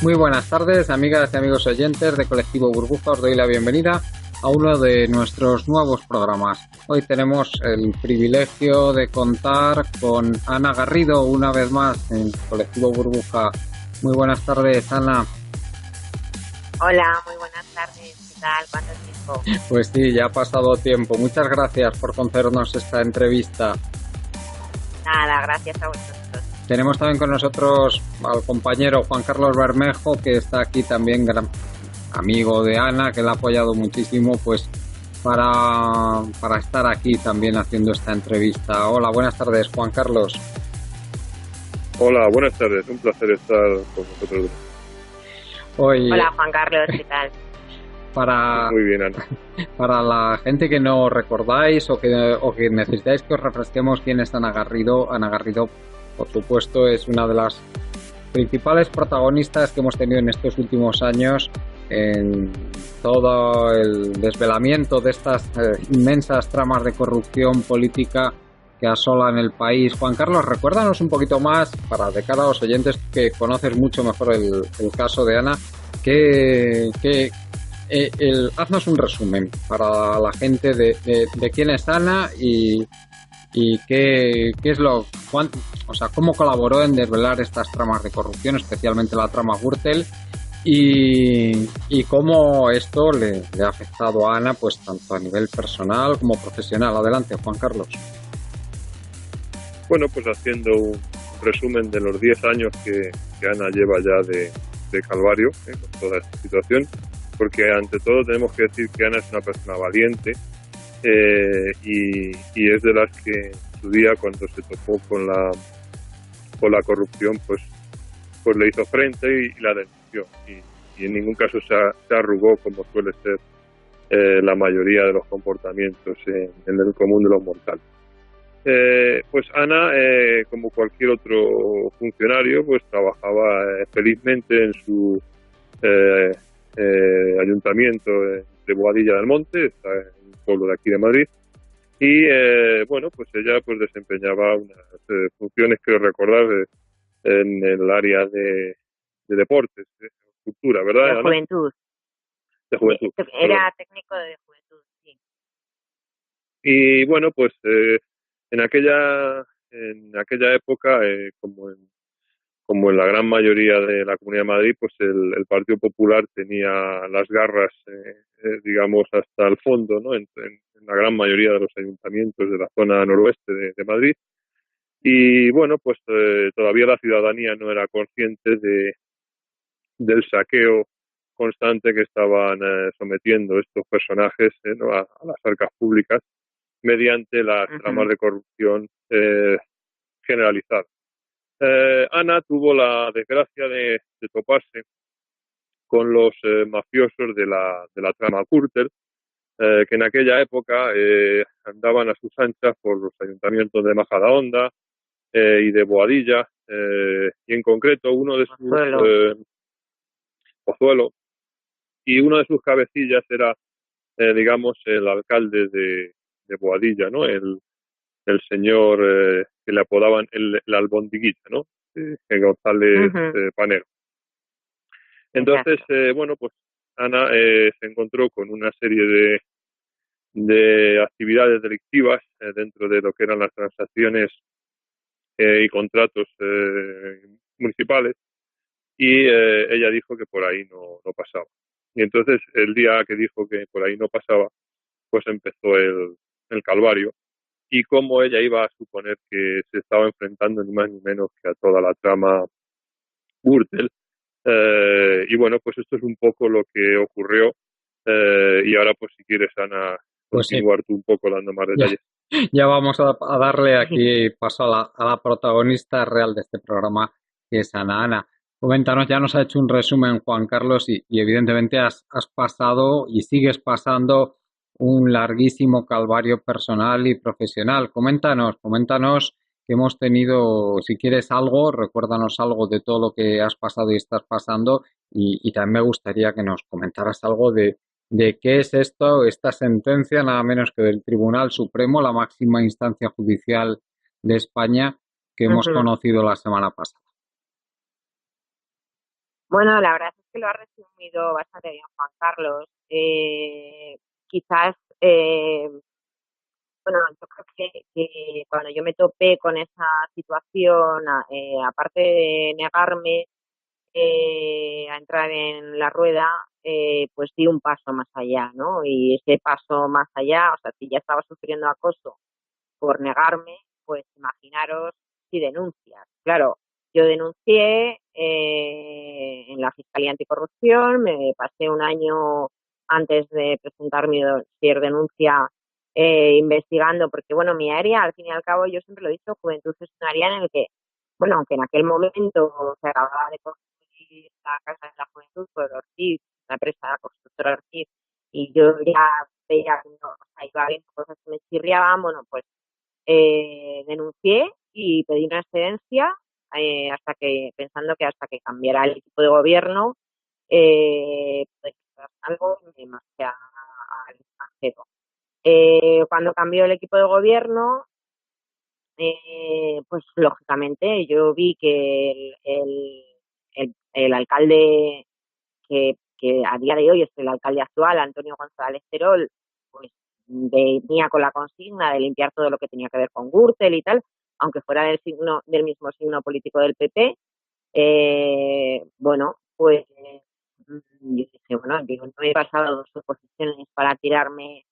Muy buenas tardes, amigas y amigos oyentes de Colectivo Burbuja. Os doy la bienvenida a uno de nuestros nuevos programas. Hoy tenemos el privilegio de contar con Ana Garrido una vez más en Colectivo Burbuja. Muy buenas tardes, Ana. Hola, muy buenas tardes. ¿Qué tal? ¿Cuánto tiempo? Pues sí, ya ha pasado tiempo. Muchas gracias por concedernos esta entrevista. Nada, gracias a vosotros. Tenemos también con nosotros al compañero Juan Carlos Bermejo, que está aquí también, gran amigo de Ana, que le ha apoyado muchísimo pues para estar aquí también haciendo esta entrevista. Hola, buenas tardes, Juan Carlos. Hola, buenas tardes. Un placer estar con vosotros. Hola, Juan Carlos, ¿qué tal? Muy bien, Ana. Para la gente que no recordáis o que necesitáis que os refresquemos quién es Ana Garrido, por supuesto, es una de las principales protagonistas que hemos tenido en estos últimos años en todo el desvelamiento de estas inmensas tramas de corrupción política que asolan el país. Juan Carlos, recuérdanos un poquito más, de cara a los oyentes que conoces mucho mejor el caso de Ana, haznos un resumen para la gente de quién es Ana y qué es cómo colaboró en desvelar estas tramas de corrupción, especialmente la trama Gürtel, y cómo esto le ha afectado a Ana, pues tanto a nivel personal como profesional. Adelante, Juan Carlos. Bueno, pues haciendo un resumen de los 10 años que Ana lleva ya de calvario con toda esta situación, porque ante todo tenemos que decir que Ana es una persona valiente, y es de las que en su día, cuando se topó con la corrupción, pues le hizo frente y la denunció, y en ningún caso se arrugó, como suele ser la mayoría de los comportamientos en el común de los mortales. Pues Ana, como cualquier otro funcionario, pues trabajaba felizmente en su ayuntamiento de Boadilla del Monte, está en un pueblo de aquí de Madrid, y bueno, pues ella pues desempeñaba unas funciones, creo recordar, en el área de deportes, de cultura, ¿verdad, De Ana? juventud. De juventud. Era técnico de juventud, sí. Y bueno, pues en aquella época, como en la gran mayoría de la Comunidad de Madrid, pues el Partido Popular tenía las garras, digamos, hasta el fondo, ¿no? En la gran mayoría de los ayuntamientos de la zona noroeste de Madrid. Y bueno, pues todavía la ciudadanía no era consciente del saqueo constante que estaban sometiendo estos personajes, ¿no? a las arcas públicas mediante las tramas de corrupción generalizadas. Ana tuvo la desgracia de toparse con los mafiosos de la trama Gürtel, que en aquella época andaban a sus anchas por los ayuntamientos de Majadahonda y de Boadilla, y en concreto uno de sus Pozuelo, y uno de sus cabecillas era, digamos, el alcalde de Boadilla, ¿no? El señor que le apodaban el albondiguita, ¿no? González Panero. Entonces, bueno, pues Ana se encontró con una serie de actividades delictivas dentro de lo que eran las transacciones y contratos municipales, y ella dijo que por ahí no pasaba. Y entonces, el día que dijo que por ahí no pasaba, pues empezó el calvario, y cómo ella iba a suponer que se estaba enfrentando ni más ni menos que a toda la trama Gürtel. Y bueno, pues esto es un poco lo que ocurrió, y ahora pues si quieres, Ana, continuar tú un poco dando más detalles. Ya vamos a darle aquí paso a la protagonista real de este programa, que es Ana. Ana, coméntanos, ya nos ha hecho un resumen Juan Carlos y evidentemente has pasado y sigues pasando un larguísimo calvario personal y profesional. Coméntanos que hemos tenido, si quieres algo, recuérdanos algo de todo lo que has pasado y estás pasando, y también me gustaría que nos comentaras algo de qué es esta sentencia, nada menos que del Tribunal Supremo, la máxima instancia judicial de España, que hemos conocido la semana pasada. Bueno, la verdad es que lo ha resumido bastante bien Juan Carlos. Quizás, bueno, yo creo que cuando yo me topé con esa situación, aparte de negarme a entrar en la rueda, pues di un paso más allá, ¿no? Y ese paso más allá, o sea, si ya estaba sufriendo acoso por negarme, pues imaginaros si denuncias. Claro, yo denuncié en la Fiscalía Anticorrupción, me pasé un año antes de presentar mi dossier denuncia investigando, porque bueno, mi área, al fin y al cabo, yo siempre lo he dicho, juventud es un área en el que, bueno, aunque en aquel momento se acababa de construir la Casa de la Juventud por Ortiz, la empresa constructora Ortiz, y yo ya veía que no, o sea, iba viendo cosas que me chirriaban, bueno, pues denuncié y pedí una excedencia hasta que, pensando que hasta que cambiara el equipo de gobierno, pues, algo más que al extranjero. Cuando cambió el equipo de gobierno, pues lógicamente yo vi que el alcalde que a día de hoy es el alcalde actual, Antonio González Terol, pues venía con la consigna de limpiar todo lo que tenía que ver con Gürtel y tal, aunque fuera del mismo signo político del PP. Bueno, pues yo dije, bueno, yo no he pasado dos oposiciones para tirarme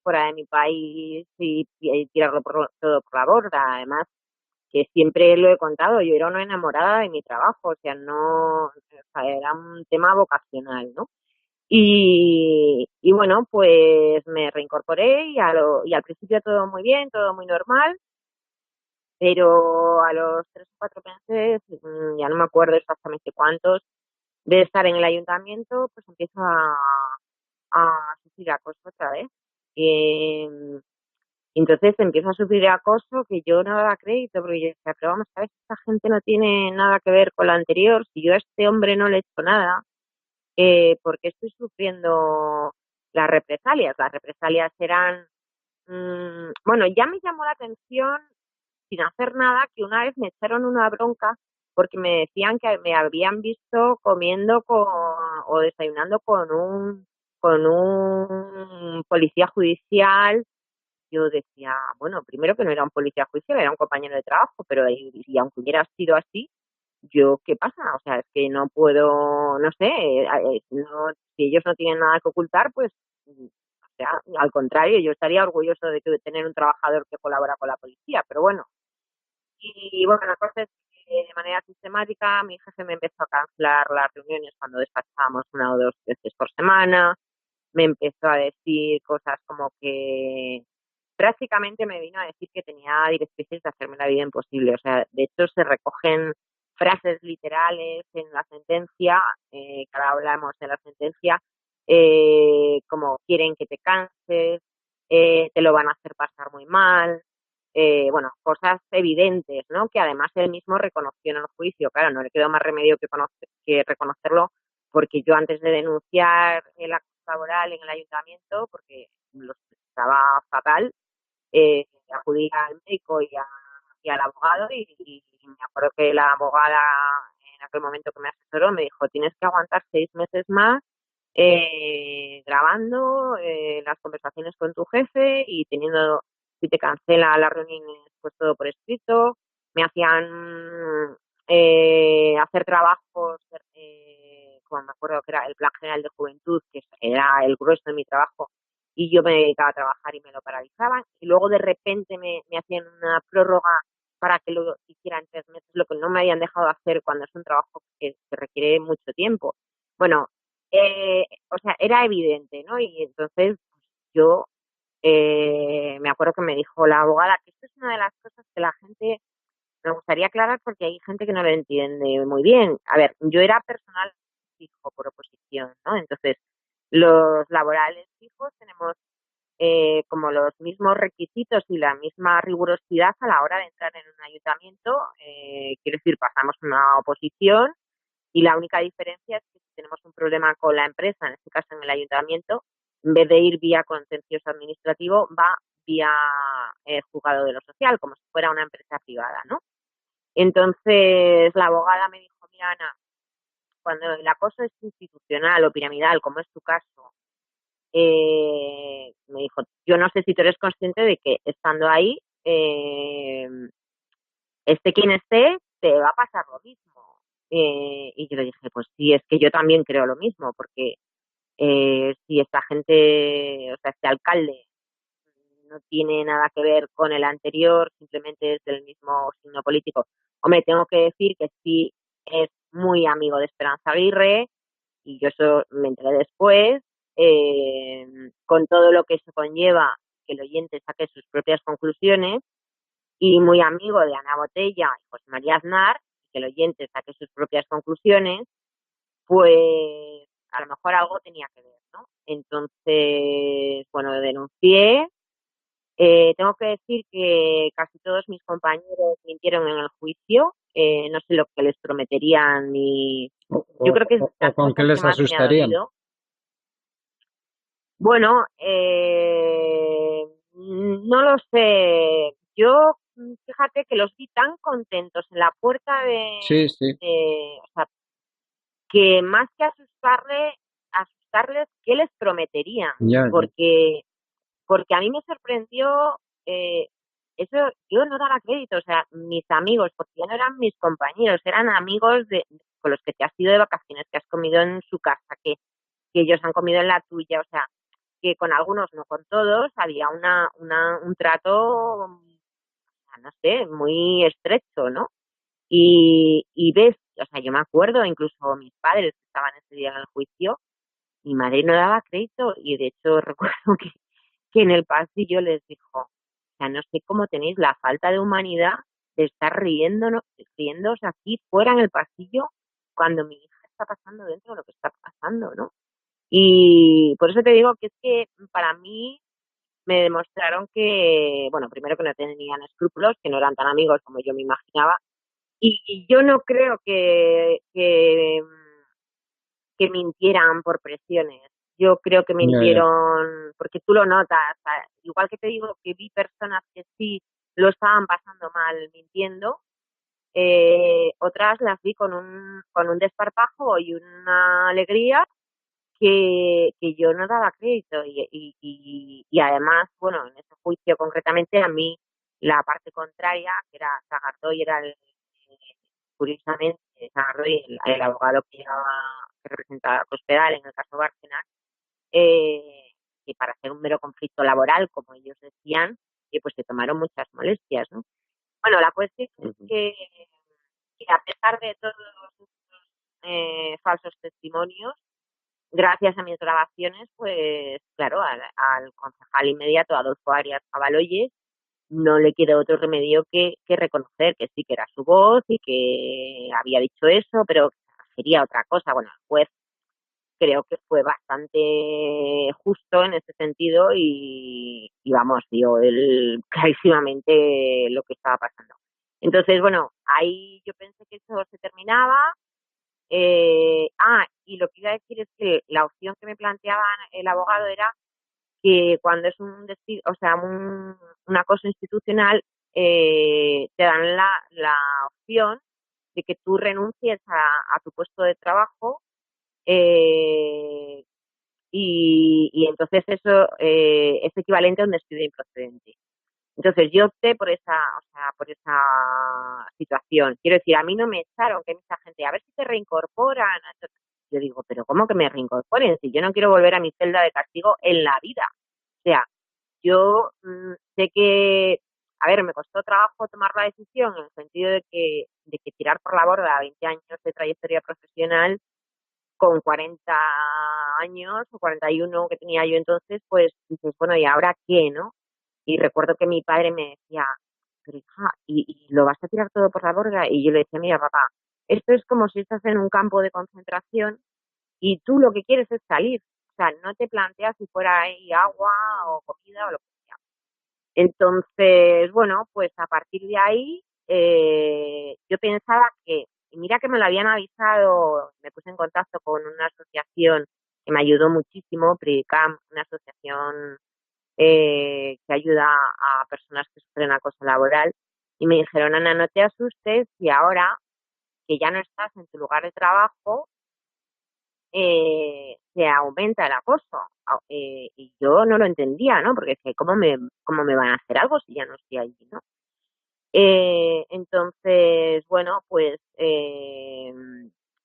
fuera de mi país y tirarlo todo por la borda. Además, que siempre lo he contado, yo era una enamorada de mi trabajo, o sea, no, o sea, era un tema vocacional, ¿no? Y bueno, pues me reincorporé y al principio todo muy bien, todo muy normal, pero a los 3 o 4 meses, ya no me acuerdo exactamente cuántos, de estar en el ayuntamiento, pues empiezo a sufrir acoso otra vez. Y, entonces empiezo a sufrir acoso que yo no daba crédito, porque yo decía, pero vamos a ver, esta gente no tiene nada que ver con lo anterior, si yo a este hombre no le he hecho nada, ¿por qué estoy sufriendo las represalias? Las represalias eran, bueno, ya me llamó la atención, sin hacer nada, que una vez me echaron una bronca porque me decían que me habían visto comiendo o desayunando con un policía judicial. Yo decía, bueno, primero que no era un policía judicial, era un compañero de trabajo, pero y aunque hubiera sido así, yo, ¿qué pasa? O sea, es que no puedo, no sé, no, si ellos no tienen nada que ocultar, pues, o sea, al contrario, yo estaría orgulloso de tener un trabajador que colabora con la policía, pero bueno. Y bueno, la cosa es que de manera sistemática mi jefe me empezó a cancelar las reuniones cuando despachábamos 1 o 2 veces por semana, me empezó a decir cosas como que prácticamente me vino a decir que tenía directrices de hacerme la vida imposible. O sea, de hecho se recogen frases literales en la sentencia, que ahora hablamos de la sentencia, como quieren que te canses, te lo van a hacer pasar muy mal, bueno, cosas evidentes, ¿no? Que además él mismo reconoció en el juicio. Claro, no le quedó más remedio que reconocerlo, porque yo antes de denunciar el acoso laboral en el ayuntamiento, porque lo estaba fatal, acudí al médico y al abogado y me acuerdo que la abogada en aquel momento que me asesoró me dijo, tienes que aguantar 6 meses más grabando las conversaciones con tu jefe y teniendo, si te cancela las reuniones, pues todo por escrito. Me hacían hacer trabajos, como me acuerdo que era el Plan General de Juventud, que era el grueso de mi trabajo, y yo me dedicaba a trabajar y me lo paralizaban. Y luego de repente me hacían una prórroga para que lo hiciera en 3 meses, lo que no me habían dejado hacer cuando es un trabajo que requiere mucho tiempo. Bueno, o sea, era evidente, ¿no? Y entonces yo me acuerdo que me dijo la abogada que esto es una de las cosas que la gente, me gustaría aclarar porque hay gente que no lo entiende muy bien. A ver, yo era personal fijo por oposición, ¿no? Entonces, los laborales fijos tenemos como los mismos requisitos y la misma rigurosidad a la hora de entrar en un ayuntamiento. Quiero decir, pasamos una oposición y la única diferencia es que si tenemos un problema con la empresa, en este caso en el ayuntamiento, en vez de ir vía contencioso administrativo, va vía juzgado de lo social, como si fuera una empresa privada, ¿no? Entonces la abogada me dijo, mira, Ana, cuando el acoso es institucional o piramidal, como es tu caso, me dijo, yo no sé si tú eres consciente de que estando ahí, esté quien esté, te va a pasar lo mismo. Y yo le dije, pues sí, es que yo también creo lo mismo, porque si esta gente, o sea, este alcalde no tiene nada que ver con el anterior, simplemente es del mismo signo político. Hombre, tengo que decir que sí es muy amigo de Esperanza Aguirre, y yo eso me enteré después, con todo lo que eso conlleva, que el oyente saque sus propias conclusiones, y muy amigo de Ana Botella y José María Aznar, que el oyente saque sus propias conclusiones, pues a lo mejor algo tenía que ver, ¿no? Entonces, bueno, denuncié. Tengo que decir que casi todos mis compañeros mintieron en el juicio. No sé lo que les prometerían ni... Yo creo que es O las con qué cosas que les más me ha asustarían. dolido. Bueno, no lo sé. Yo, fíjate que los vi tan contentos en la puerta Sí, sí, o sea, que más que asustarles, ¿qué les prometerían? ya, ya. Porque a mí me sorprendió, eh, eso yo no daba crédito, o sea, mis amigos, porque ya no eran mis compañeros, eran amigos con los que te has ido de vacaciones, que has comido en su casa, que ellos han comido en la tuya, o sea, que con algunos, no con todos, había un trato, no sé, muy estrecho, ¿no? Y ves, o sea, yo me acuerdo, incluso mis padres que estaban ese día en el juicio, mi madre no daba crédito y de hecho recuerdo que en el pasillo les dijo, o sea, no sé cómo tenéis la falta de humanidad de estar riéndoos aquí fuera en el pasillo cuando mi hija está pasando dentro de lo que está pasando, ¿no? Y por eso te digo que es que para mí me demostraron que, bueno, primero que no tenían escrúpulos, que no eran tan amigos como yo me imaginaba, y yo no creo que mintieran por presiones. Yo creo que Ya, ya. mintieron porque tú lo notas. Igual que te digo que vi personas que sí lo estaban pasando mal mintiendo, otras las vi con un desparpajo y una alegría que yo no daba crédito. Y además, bueno, en ese juicio concretamente a mí la parte contraria, que era Sagardoy, era curiosamente, Sagardoy, el abogado que representaba a Cospedal en el caso Bárcenas, que para hacer un mero conflicto laboral, como ellos decían, pues se tomaron muchas molestias, ¿no? Bueno, la cuestión es Ujú. que a pesar de todos estos falsos testimonios, gracias a mis grabaciones, pues claro, al concejal inmediato, Adolfo Arias Cabaloyes, no le quedó otro remedio que reconocer que sí que era su voz y que había dicho eso, pero sería otra cosa. Bueno, el juez creo que fue bastante justo en ese sentido y vamos, dio él clarísimamente lo que estaba pasando. Entonces, bueno, ahí yo pensé que eso se terminaba. Y lo que iba a decir es que la opción que me planteaba el abogado era que cuando es un despido, o sea, un acoso institucional, te dan la opción de que tú renuncies a tu puesto de trabajo, eh, y entonces eso es equivalente a un despido improcedente. Entonces yo opté por esa situación. Quiero decir, a mí no me echaron, que mucha gente, a ver si te reincorporan. Yo digo, pero ¿cómo que me reincorporen? Si yo no quiero volver a mi celda de castigo en la vida. O sea, yo sé que, a ver, me costó trabajo tomar la decisión en el sentido de que tirar por la borda 20 años de trayectoria profesional con 40 años o 41 que tenía yo entonces, pues dices, bueno, ¿y ahora qué, no? Y recuerdo que mi padre me decía, pero hija, ¿y lo vas a tirar todo por la borda? Y yo le decía, mira, papá, esto es como si estás en un campo de concentración y tú lo que quieres es salir. O sea, no te planteas si fuera ahí agua o comida o lo que sea. Entonces, bueno, pues a partir de ahí yo pensaba que, y mira que me lo habían avisado, me puse en contacto con una asociación que me ayudó muchísimo, PRICAM, una asociación que ayuda a personas que sufren acoso laboral, y me dijeron, Ana, no te asustes si ahora que ya no estás en tu lugar de trabajo, se aumenta el acoso. Y yo no lo entendía, ¿no? Porque es que cómo me van a hacer algo si ya no estoy allí, ¿no? Entonces, bueno, pues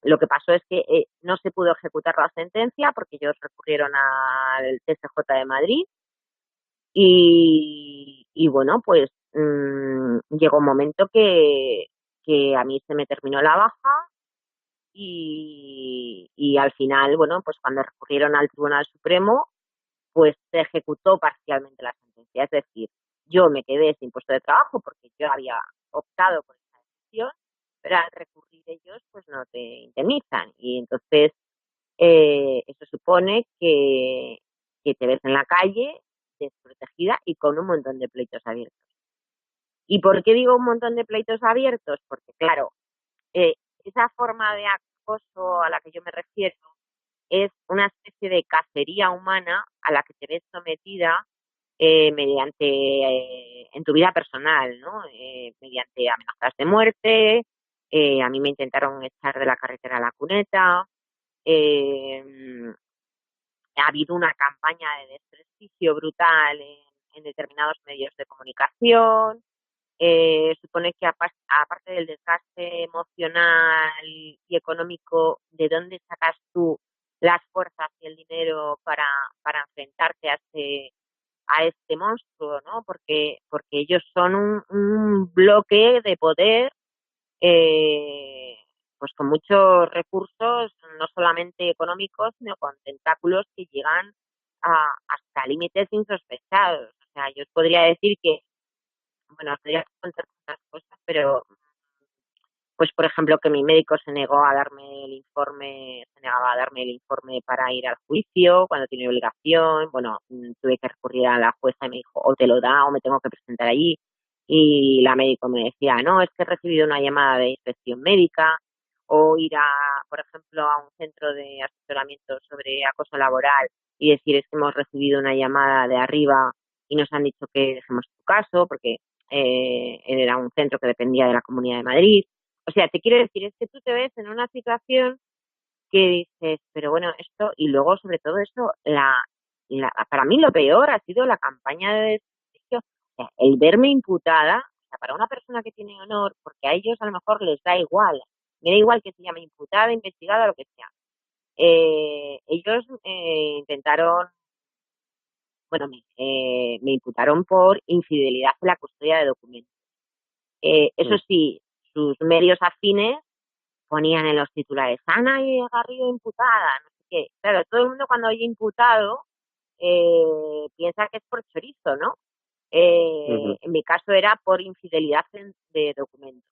lo que pasó es que no se pudo ejecutar la sentencia porque ellos recurrieron al TSJ de Madrid y bueno, pues llegó un momento que a mí se me terminó la baja y al final, bueno, pues cuando recurrieron al Tribunal Supremo, pues se ejecutó parcialmente la sentencia. Es decir, yo me quedé sin puesto de trabajo porque yo había optado por esa decisión, pero al recurrir ellos, pues no te indemnizan. Y entonces, eso supone que te ves en la calle desprotegida y con un montón de pleitos abiertos. ¿Y por qué digo un montón de pleitos abiertos? Porque, claro, esa forma de acoso a la que yo me refiero es una especie de cacería humana a la que te ves sometida mediante, en tu vida personal, ¿no? Mediante amenazas de muerte, a mí me intentaron echar de la carretera a la cuneta, eh, ha habido una campaña de desprestigio brutal en determinados medios de comunicación, supone que aparte del desgaste emocional y económico, ¿de dónde sacas tú las fuerzas y el dinero para enfrentarte a este monstruo, ¿no? Porque ellos son un bloque de poder, eh, pues con muchos recursos, no solamente económicos, sino con tentáculos que llegan hasta límites insospechados. O sea, yo os podría decir que, bueno, os podría contar muchas cosas, pero pues por ejemplo que mi médico se negó a darme el informe, se negaba a darme el informe para ir al juicio cuando tenía obligación. Bueno, tuve que recurrir a la jueza y me dijo, o te lo da o me tengo que presentar allí. Y la médico me decía, no, es que he recibido una llamada de inspección médica, o ir por ejemplo, a un centro de asesoramiento sobre acoso laboral y decir, es que hemos recibido una llamada de arriba y nos han dicho que dejemos tu caso, porque era un centro que dependía de la Comunidad de Madrid. O sea, te quiero decir, es que tú te ves en una situación que dices, pero bueno, esto, y luego sobre todo eso, para mí lo peor ha sido la campaña de desprestigio, o sea, el verme imputada, o sea, para una persona que tiene honor, porque a ellos a lo mejor les da igual, me da igual que se llame imputada, investigada, lo que sea. Ellos intentaron, bueno, me imputaron por infidelidad en la custodia de documentos. Eso sí, sus medios afines ponían en los titulares, Ana y Garrido imputada, no sé qué. Claro, todo el mundo cuando oye imputado piensa que es por chorizo, ¿no? En mi caso era por infidelidad de documentos,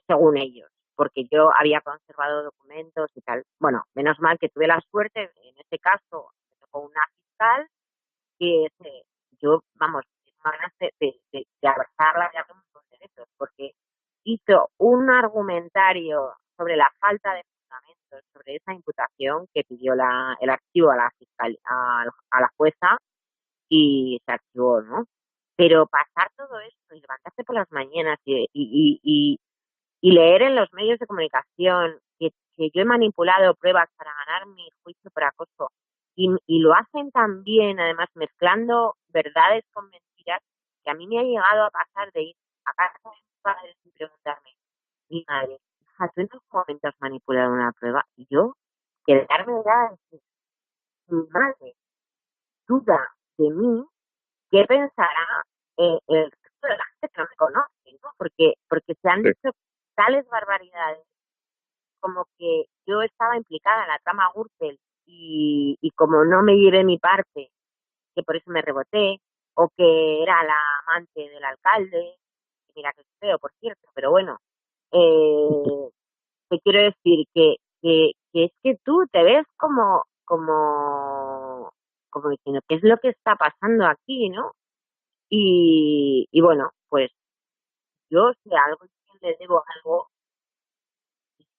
según ellos, porque yo había conservado documentos y tal. Bueno, menos mal que tuve la suerte, en este caso, me tocó una fiscal que yo, vamos, ganas de abrazarla y darle un montón de besos, porque hizo un argumentario sobre la falta de fundamentos sobre esa imputación que pidió el archivo a la fiscal, a la jueza, y se archivó, ¿no? Pero pasar todo esto y levantarse por las mañanas y leer en los medios de comunicación que yo he manipulado pruebas para ganar mi juicio por acoso y lo hacen también, además mezclando verdades con mentiras, que a mí me ha llegado a pasar de ir a casa de mis padres y preguntarme, mi madre, hija, ¿tú en algún momento has manipulado una prueba? Y yo quedarme ya decir, mi madre duda de mí, ¿qué pensará el resto de la gente que no me conoce? ¿No? Porque se han dicho tales barbaridades como que yo estaba implicada en la trama Gürtel y como no me llevé mi parte, que por eso me reboté, o que era la amante del alcalde, que mira que es feo, por cierto, pero bueno, te quiero decir que es que tú te ves como diciendo, ¿qué es lo que está pasando aquí, no? Y bueno, pues yo si a algo le debo algo,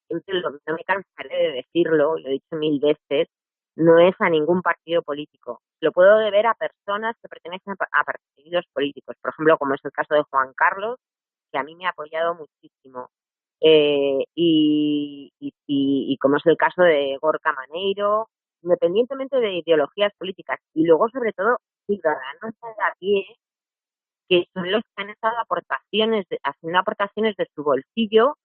siempre no me cansaré de decirlo, lo he dicho mil veces, no es a ningún partido político. Lo puedo deber a personas que pertenecen a partidos políticos, por ejemplo, como es el caso de Juan Carlos, que a mí me ha apoyado muchísimo. y como es el caso de Gorka Maneiro, independientemente de ideologías políticas, y luego sobre todo ciudadanos de a pie, que son los que han estado haciendo aportaciones de su bolsillo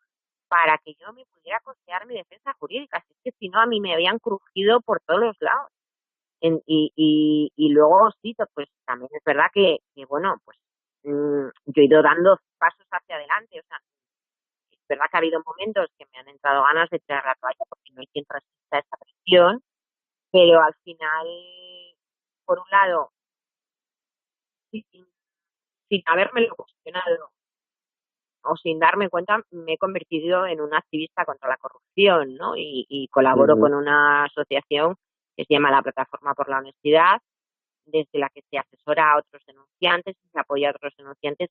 para que yo me pudiera costear mi defensa jurídica. Así es que si no, a mí me habían crujido por todos los lados. Y luego sí, pues también es verdad que bueno, pues yo he ido dando pasos hacia adelante. O sea, es verdad que ha habido momentos que me han entrado ganas de tirar la toalla porque no hay quien resista esa presión, pero al final, por un lado, sin habérmelo cuestionado o sin darme cuenta, me he convertido en una activista contra la corrupción, ¿no? Y colaboro con una asociación que se llama la Plataforma por la Honestidad, desde la que se asesora a otros denunciantes y se apoya a otros denunciantes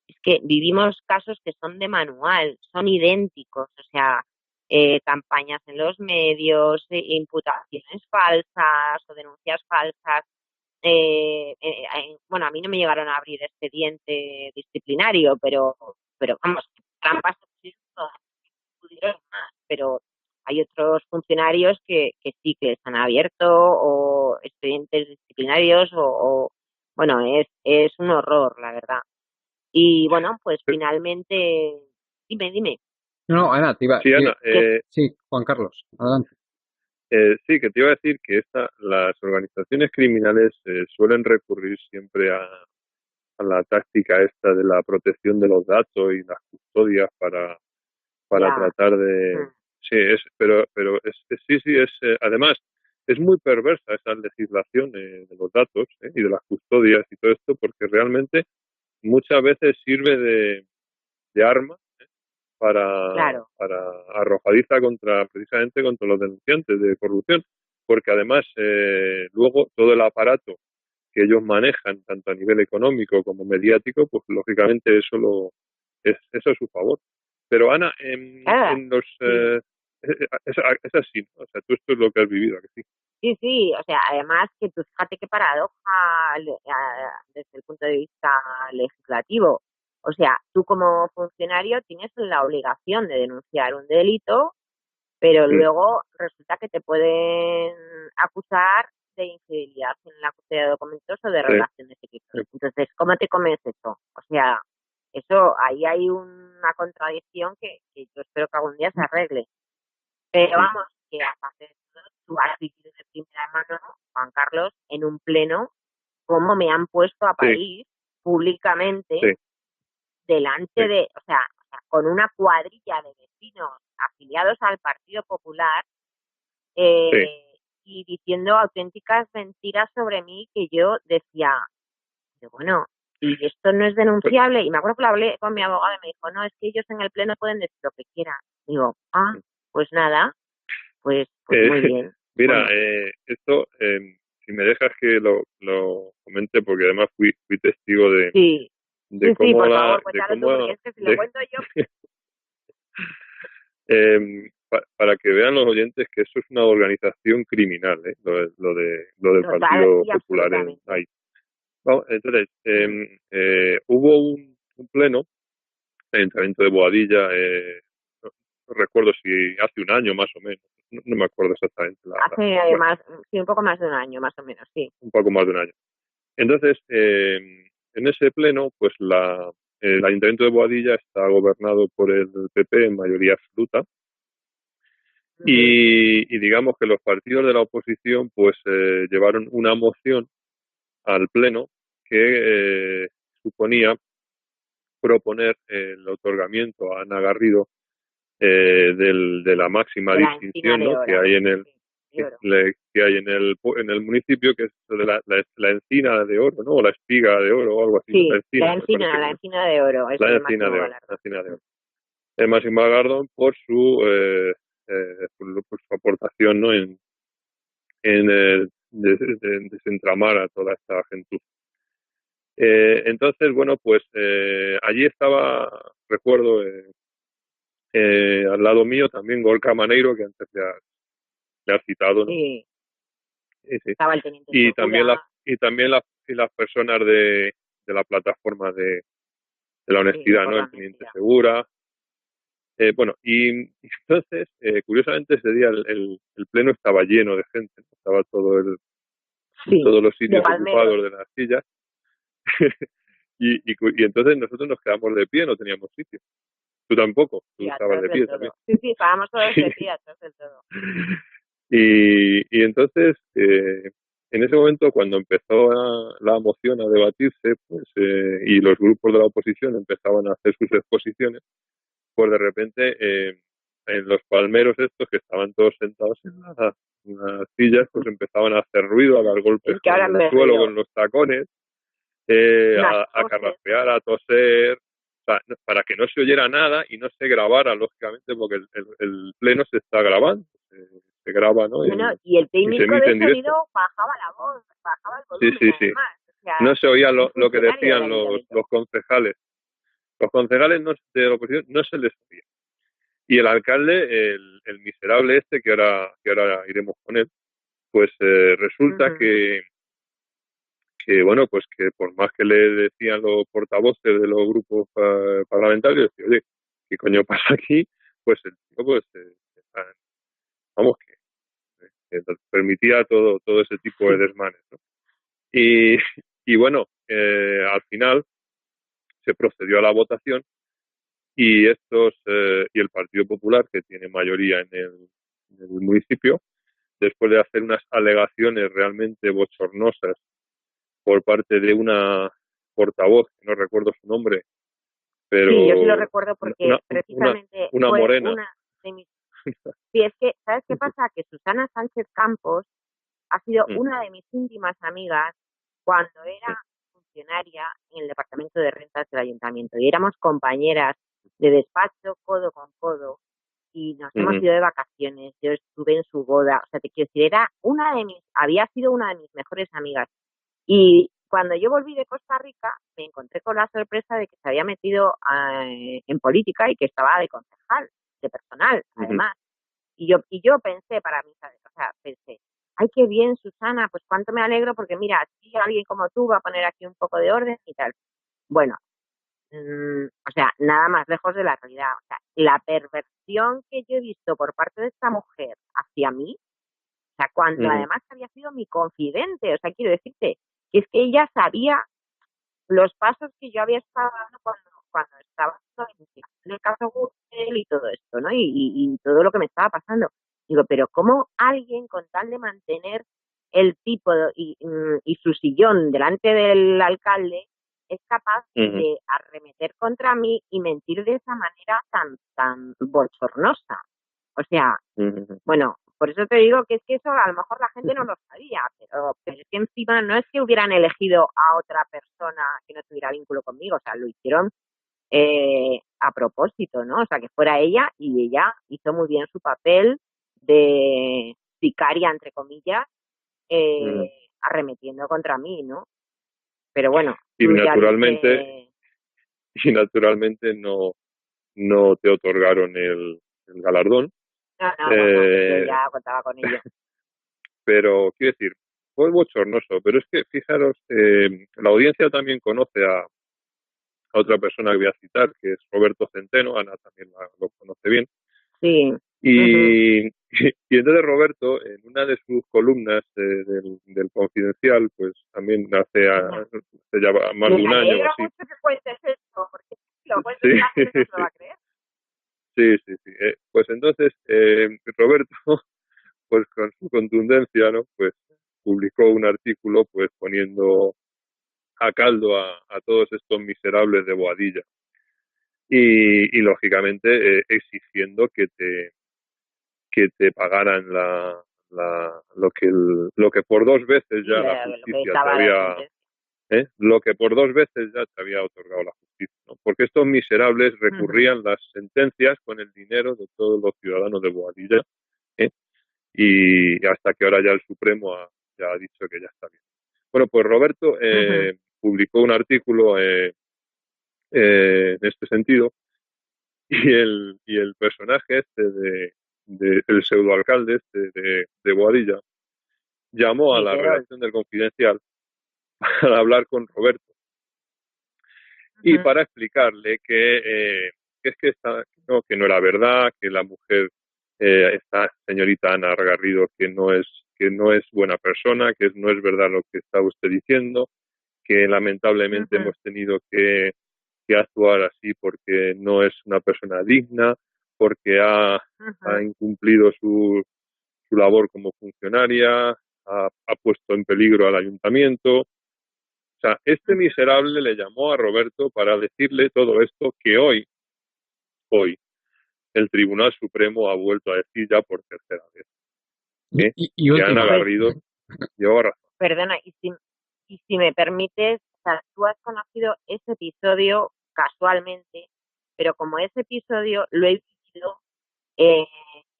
es que vivimos casos que son de manual, son idénticos, o sea, campañas en los medios, imputaciones falsas o denuncias falsas. Bueno, a mí no me llegaron a abrir expediente disciplinario, pero vamos, trampas todas, pudieron más, pero hay otros funcionarios que sí que les han abierto o expedientes disciplinarios bueno, es un horror, la verdad. Y bueno, pues finalmente, dime. No, Ana, Sí, Ana, sí, Juan Carlos, adelante. Sí, que te iba a decir que las organizaciones criminales suelen recurrir siempre a la táctica esta de la protección de los datos y las custodias para tratar de... Sí, además, es muy perversa esa legislación de los datos y de las custodias y todo esto, porque realmente muchas veces sirve de arma para arrojadiza precisamente contra los denunciantes de corrupción, porque además luego todo el aparato que ellos manejan, tanto a nivel económico como mediático, pues lógicamente eso es su favor. Pero Ana, en los es así, ¿no? O sea, tú esto es lo que has vivido, ¿a que sí? Sí, o sea, además que tú fíjate qué paradoja desde el punto de vista legislativo. O sea, tú como funcionario tienes la obligación de denunciar un delito, pero luego resulta que te pueden acusar de infidelidad en la custodia de documentos o de relaciones sexuales. Entonces, ¿cómo te comes eso? O sea, ahí hay una contradicción que yo espero que algún día se arregle. Pero vamos, que aparte de todo, tú has vivido de primera mano, Juan Carlos, en un pleno, cómo me han puesto a parir públicamente delante de, o sea, con una cuadrilla de vecinos afiliados al Partido Popular y diciendo auténticas mentiras sobre mí que yo decía, pero bueno, y esto no es denunciable. Y me acuerdo que lo hablé con mi abogado y me dijo, no, es que ellos en el pleno pueden decir lo que quieran. Digo, pues nada, pues muy bien. Mira, esto, si me dejas que lo comente, porque además fui testigo de cómo por favor, cuéntalo tú, porque es que si lo cuento yo... para que vean los oyentes que eso es una organización criminal, lo del Partido Popular ahí. Vamos, entonces, hubo un pleno en el Ayuntamiento de Boadilla, no recuerdo si hace un año más o menos, no me acuerdo exactamente. Un poco más de un año más o menos, sí. Un poco más de un año. Entonces, en ese pleno, pues el Ayuntamiento de Boadilla está gobernado por el PP en mayoría absoluta. Y digamos que los partidos de la oposición pues llevaron una moción al pleno que suponía proponer el otorgamiento a Ana Garrido de la máxima distinción, ¿no? que hay en el municipio, que es la encina de oro, ¿no? O la espiga de oro o algo así. Sí, la encina de oro. La encina de oro. El máximo galardón por su aportación, ¿no? en desentramar a toda esta gentuza. Entonces, bueno, pues allí estaba, recuerdo, al lado mío también Gorka Maneiro, que antes le has citado, ¿no? Sí. Sí. Estaba el teniente y también las personas de la plataforma de la honestidad, ¿no? El teniente Segura, Bueno, y entonces, curiosamente, ese día el pleno estaba lleno de gente, ¿no? Estaba Sí, todos los de sitios palmeros. ocupados de las sillas, y entonces nosotros nos quedamos de pie, no teníamos sitio. Tú tampoco, tú Sí, estabas atrás de del pie también. todo. Sí, sí, estábamos todos de pie atrás del todo. Y entonces, en ese momento, cuando empezó la moción a debatirse, pues, y los grupos de la oposición empezaban a hacer sus exposiciones, pues de repente, en los palmeros estos que estaban todos sentados en las sillas, pues empezaban a hacer ruido, a dar golpes Es que con ahora el me suelo, río. con los tacones, Unas a poses. carraspear, a toser, o sea, para que no se oyera nada y no se grabara, lógicamente, porque el pleno se está grabando, se graba, ¿no? Bueno, y el Y se técnico emite de en directo. sonido bajaba la voz, bajaba el Sí, volumen sí, sí. además. O sea, No se oía un lo que funcionario del decían ayuntamiento. los concejales. Los concejales no, de la oposición no se les oía. Y el alcalde, el miserable este, que ahora iremos con él, pues resulta Ujú. que, bueno, pues que por más que le decían los portavoces de los grupos parlamentarios, decía, oye, ¿qué coño pasa aquí? Pues el tío, pues, vamos, que permitía todo ese tipo de Sí. desmanes, ¿no? Y, y bueno, al final se procedió a la votación y el Partido Popular, que tiene mayoría en el municipio, después de hacer unas alegaciones realmente bochornosas por parte de una portavoz, que no recuerdo su nombre, Sí, yo sí lo pero recuerdo porque una, una, precisamente una fue morena. una de mis... Sí, es que, ¿sabes qué pasa? Que Susana Sánchez Campos ha sido una de mis íntimas amigas cuando era funcionaria en el departamento de rentas del ayuntamiento y éramos compañeras de despacho codo con codo y nos hemos ido de vacaciones, yo estuve en su boda, o sea, te quiero decir, había sido una de mis mejores amigas. Y cuando yo volví de Costa Rica, me encontré con la sorpresa de que se había metido en política y que estaba de concejal, de personal, además. Y yo pensé para mí, ¿sabes? O sea, pensé, ay, qué bien, Susana, pues cuánto me alegro porque mira, así alguien como tú va a poner aquí un poco de orden y tal. Bueno, o sea, nada más lejos de la realidad. O sea, la perversión que yo he visto por parte de esta mujer hacia mí, o sea, cuando además había sido mi confidente, o sea, quiero decirte que es que ella sabía los pasos que yo había estado dando cuando estaba en el caso Google y todo esto, ¿no? Y todo lo que me estaba pasando. Digo, pero ¿cómo alguien con tal de mantener el tipo y su sillón delante del alcalde es capaz de arremeter contra mí y mentir de esa manera tan bochornosa? O sea, bueno, por eso te digo que es que eso a lo mejor la gente no lo sabía, pero es que encima no es que hubieran elegido a otra persona que no tuviera vínculo conmigo, o sea, lo hicieron a propósito, ¿no? O sea, que fuera ella y ella hizo muy bien su papel de sicaria, entre comillas, arremetiendo contra mí, ¿no? Pero bueno, y tú ya naturalmente viste... y naturalmente no te otorgaron el galardón. No, no, no, no, yo Eh, ya contaba con ello. pero quiero decir, fue bochornoso, pero es que fijaros, la audiencia también conoce a otra persona que voy a citar, que es Roberto Centeno. Ana también lo conoce bien. Sí. Uh-huh. Y, y entonces Roberto, en una de sus columnas del Confidencial, pues también hace ya más de Me un año o alegro así. mucho que cuentes esto, porque si lo cuento Sí, la gente no se lo va a creer. sí, sí, sí. Pues entonces Roberto, pues con su contundencia, ¿no? Pues publicó un artículo, pues poniendo a caldo a todos estos miserables de Boadilla y lógicamente exigiendo que te pagaran lo que por dos veces Sí, ya la lo que justicia te estaba la había, sentencia. lo que por dos veces ya te había otorgado la justicia, ¿no? Porque estos miserables Uh-huh. recurrían las sentencias con el dinero de todos los ciudadanos de Boadilla, ¿eh? Y hasta que ahora ya el Supremo ya ha dicho que ya está bien. Bueno, pues Roberto Uh-huh. publicó un artículo en este sentido y el personaje este el pseudoalcalde este de Boadilla llamó a la Literal. redacción del Confidencial para hablar con Roberto y Uh-huh. para explicarle que que es que que no era verdad, que la mujer, esta señorita Ana Garrido, que no es buena persona, que no es verdad lo que está usted diciendo, que lamentablemente Ujú, hemos tenido que actuar así porque no es una persona digna, porque ha ujú, incumplido su labor como funcionaria, ha puesto en peligro al ayuntamiento. O sea, este ujú. miserable le llamó a Roberto para decirle todo esto que hoy, el Tribunal Supremo ha vuelto a decir ya por tercera vez, ¿eh? Y Que Ana última. Pues, Garrido llevaba razón. perdona, y si me permites, o sea, tú has conocido ese episodio casualmente, pero como ese episodio lo he vivido eh,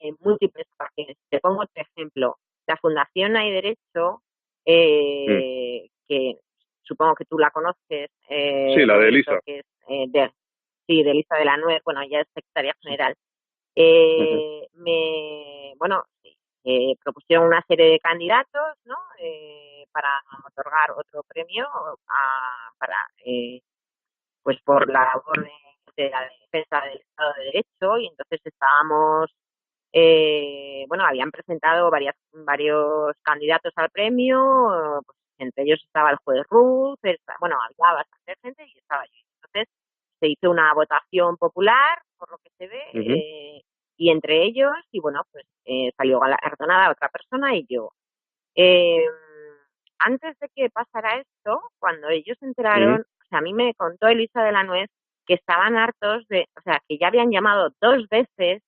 en múltiples ocasiones. Te pongo otro ejemplo. La Fundación Hay Derecho, Mm. que supongo que tú la conoces, Sí, la de Roberto, Elisa. que es sí, de Lisa de la Nuez, bueno, ella es secretaria general. Ujú, Bueno, sí, propusieron una serie de candidatos, ¿no? Para otorgar otro premio para, pues por la labor de la defensa del Estado de Derecho, y entonces estábamos, bueno, habían presentado varios candidatos al premio, pues entre ellos estaba el juez Ruth, bueno, había bastante gente y estaba yo. Entonces se hizo una votación popular, por lo que se ve, ujú, y entre ellos, y bueno, pues salió galardonada otra persona y yo. Eh, Antes de que pasara esto, cuando ellos se ujú, enteraron, o sea, a mí me contó Elisa de la Nuez que estaban hartos o sea, que ya habían llamado 2 veces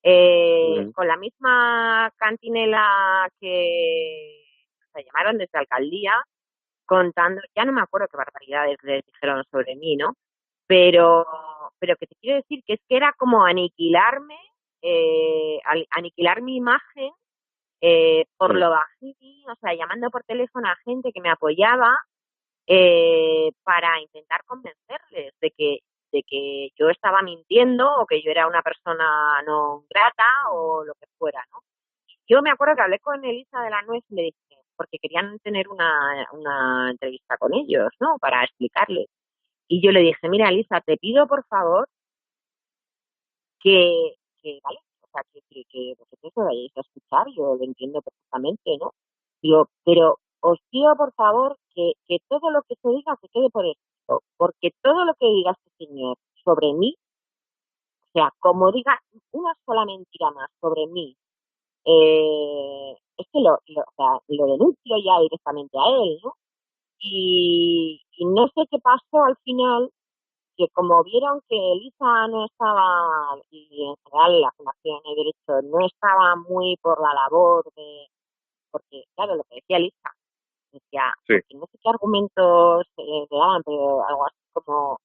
ujú. con la misma cantinela que se llamaron desde alcaldía, contando, ya no me acuerdo qué barbaridades les dijeron sobre mí, ¿no? Pero, pero que te quiero decir que es que era como aniquilarme, aniquilar mi imagen por Mm. lo bajín, o sea, llamando por teléfono a gente que me apoyaba para intentar convencerles de que yo estaba mintiendo o que yo era una persona no grata o lo que fuera, ¿no? Yo me acuerdo que hablé con Elisa de la Nuez y le dije, porque querían tener una entrevista con ellos, ¿no? Para explicarles. Y yo le dije, mira, Elisa, te pido por favor vale, o sea, que vosotros lo vayáis a escuchar, yo lo entiendo perfectamente, ¿no? Digo, pero os pido por favor que todo lo que se diga se quede por esto, porque todo lo que diga este señor sobre mí, o sea, como diga una sola mentira más sobre mí, es que o sea, lo denuncio ya directamente a él, ¿no? Y no sé qué pasó al final, que como vieron que Elisa no estaba, y en general la Fundación de Derecho no estaba muy por la labor porque claro, lo que decía Elisa, decía, Sí. porque no sé qué argumentos le daban, pero algo así como,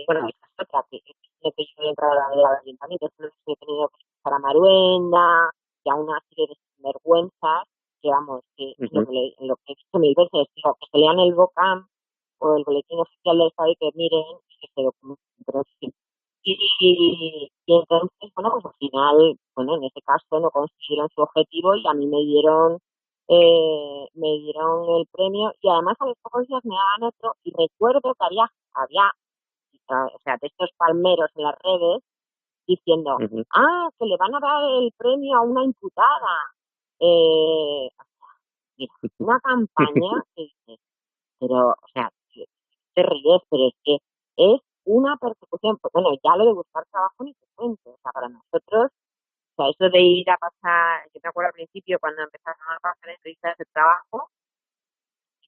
bueno, esa es otra, que yo he entrado a la ayuntamiento, solo he tenido que escuchar a Maruenda, y a una serie de sinvergüenzas, que vamos, que es Ujú, lo que he dicho mil veces, digo, que se lean el BOCAM o el boletín oficial del Estado y que miren y que se documenten, pero en fin. Y entonces, bueno, pues al final, bueno, en ese caso no consiguieron su objetivo y a mí me dieron el premio y además a los pocos días me daban otro y recuerdo que había, o sea, de estos palmeros en las redes diciendo, ujú. que le van a dar el premio a una imputada. Eh, Mira, una campaña que dices, pero, o sea, te ríes, pero es que es una persecución. Pues bueno, ya lo de buscar trabajo ni te cuento. O sea, para nosotros, o sea, eso de ir a pasar, yo me acuerdo al principio cuando empezaron a pasar entrevistas de trabajo,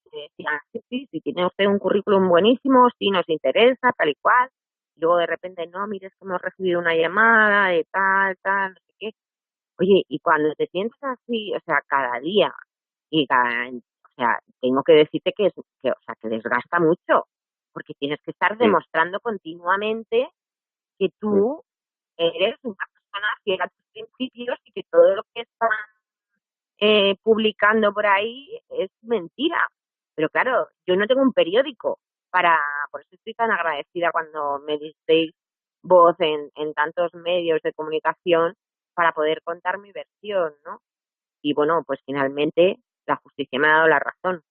y te decían, sí, sí, sí, tiene usted un currículum buenísimo, sí nos interesa, tal y cual. Y luego de repente, no, mire, es que hemos recibido una llamada de tal, no sé qué. Oye, y cuando te sientes así, o sea, cada día, o sea, tengo que decirte o sea, que desgasta mucho, porque tienes que estar Mm, demostrando continuamente que mm. tú eres una persona fiel a tus principios y que todo lo que están publicando por ahí es mentira. Pero claro, yo no tengo un periódico por eso estoy tan agradecida cuando me disteis voz en tantos medios de comunicación para poder contar mi versión, ¿no? Y bueno, pues finalmente la justicia me ha dado la razón,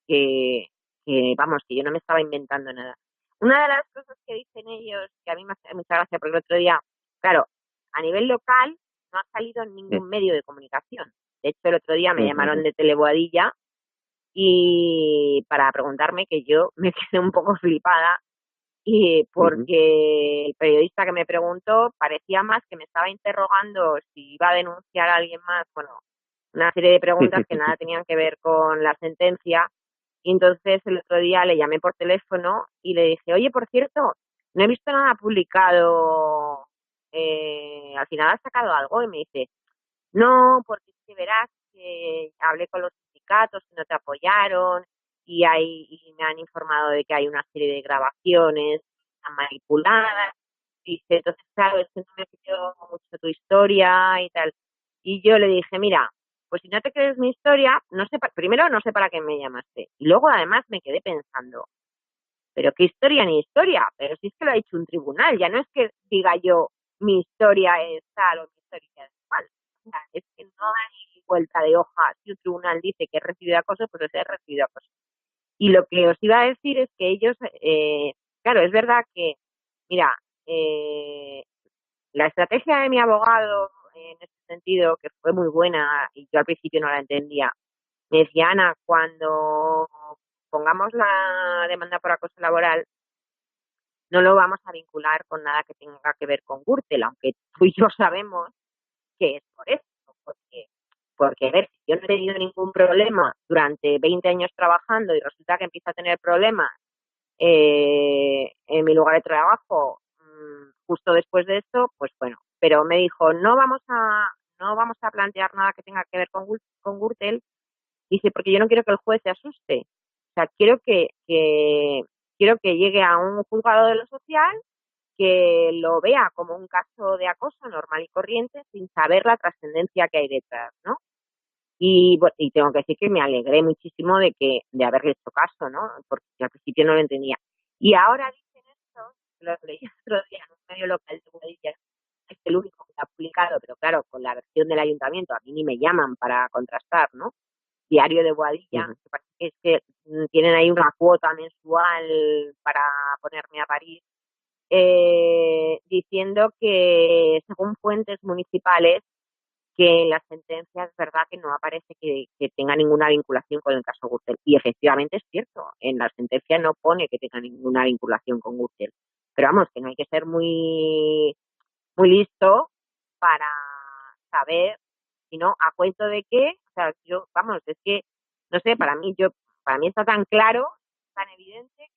que vamos, que yo no me estaba inventando nada. una de las cosas que dicen ellos, que a mí me hace mucha gracia, porque el otro día, claro, a nivel local no ha salido en ningún medio de comunicación. De hecho, el otro día me llamaron de Teleboadilla y para preguntarme, que yo me quedé un poco flipada, y porque el periodista que me preguntó parecía más que me estaba interrogando si iba a denunciar a alguien más, bueno, una serie de preguntas que nada tenían que ver con la sentencia. Y entonces el otro día le llamé por teléfono y le dije, oye, por cierto, no he visto nada publicado, al final has sacado algo. Y me dice, no, porque es que verás que hablé con los sindicatos que no te apoyaron y me han informado de que hay una serie de grabaciones manipuladas. Dice, entonces, claro, es que no me pidió mucho tu historia y tal. Y yo le dije, mira, pues si no te crees mi historia, no sé, primero no sé para qué me llamaste. Y luego además me quedé pensando, pero qué historia ni historia, pero si es que lo ha hecho un tribunal, ya no es que diga yo mi historia es tal o mi historia es tal. O sea, es que no hay vuelta de hoja. Si un tribunal dice que he recibido acoso, pues he recibido acoso. Y lo que os iba a decir es que ellos, claro, es verdad que, mira, la estrategia de mi abogado en ese sentido, que fue muy buena y yo al principio no la entendía, me decía, Ana, cuando pongamos la demanda por acoso laboral, no lo vamos a vincular con nada que tenga que ver con Gürtel, aunque tú y yo sabemos que es por eso, porque a ver, si yo no he tenido ningún problema durante 20 años trabajando y resulta que empiezo a tener problemas en mi lugar de trabajo justo después de esto, pues bueno, pero me dijo, no vamos a plantear nada que tenga que ver con Gürtel. Dice, porque yo no quiero que el juez se asuste. O sea, quiero que llegue a un juzgado de lo social, que lo vea como un caso de acoso normal y corriente sin saber la trascendencia que hay detrás, ¿no? Y tengo que decir que me alegré muchísimo de haberle hecho caso, ¿no? Porque al principio no lo entendía. Y ahora dicen esto, lo leí otro día en un medio local de Boadilla, es el único que está publicado, pero claro, con la versión del ayuntamiento, a mí ni me llaman para contrastar, ¿no? Diario de Boadilla, que parece que es que tienen ahí una cuota mensual para ponerme a parir, diciendo que según fuentes municipales, que en las sentencias es verdad que no aparece que tenga ninguna vinculación con el caso Gürtel. Y efectivamente es cierto, en la sentencia no pone que tenga ninguna vinculación con Gürtel. Pero vamos, que no hay que ser muy, muy listo para saber, sino a cuento de qué, o sea, yo, vamos, es que, no sé, para mí está tan claro, tan evidente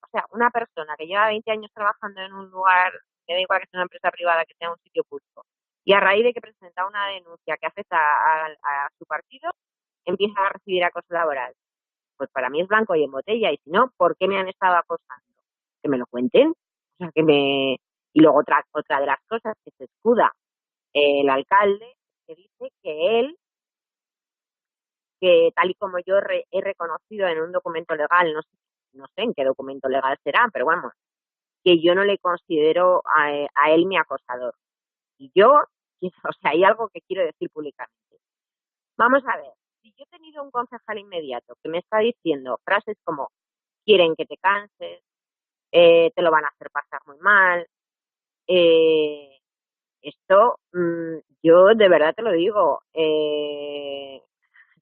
o sea, una persona que lleva 20 años trabajando en un lugar, que da igual que sea una empresa privada, que sea un sitio público, y a raíz de que presenta una denuncia que afecta a su partido, empieza a recibir acoso laboral. Pues para mí es blanco y en botella, y si no, ¿por qué me han estado acosando? Que me lo cuenten. O sea, Y luego otra de las cosas que se escuda el alcalde, que dice que él, que tal y como yo he reconocido en un documento legal, no sé en qué documento legal será, pero vamos, que yo no le considero a él mi acosador. Y yo, o sea, hay algo que quiero decir públicamente. Vamos a ver, si yo he tenido un concejal inmediato que me está diciendo frases como quieren que te canses, te lo van a hacer pasar muy mal, esto, yo de verdad te lo digo,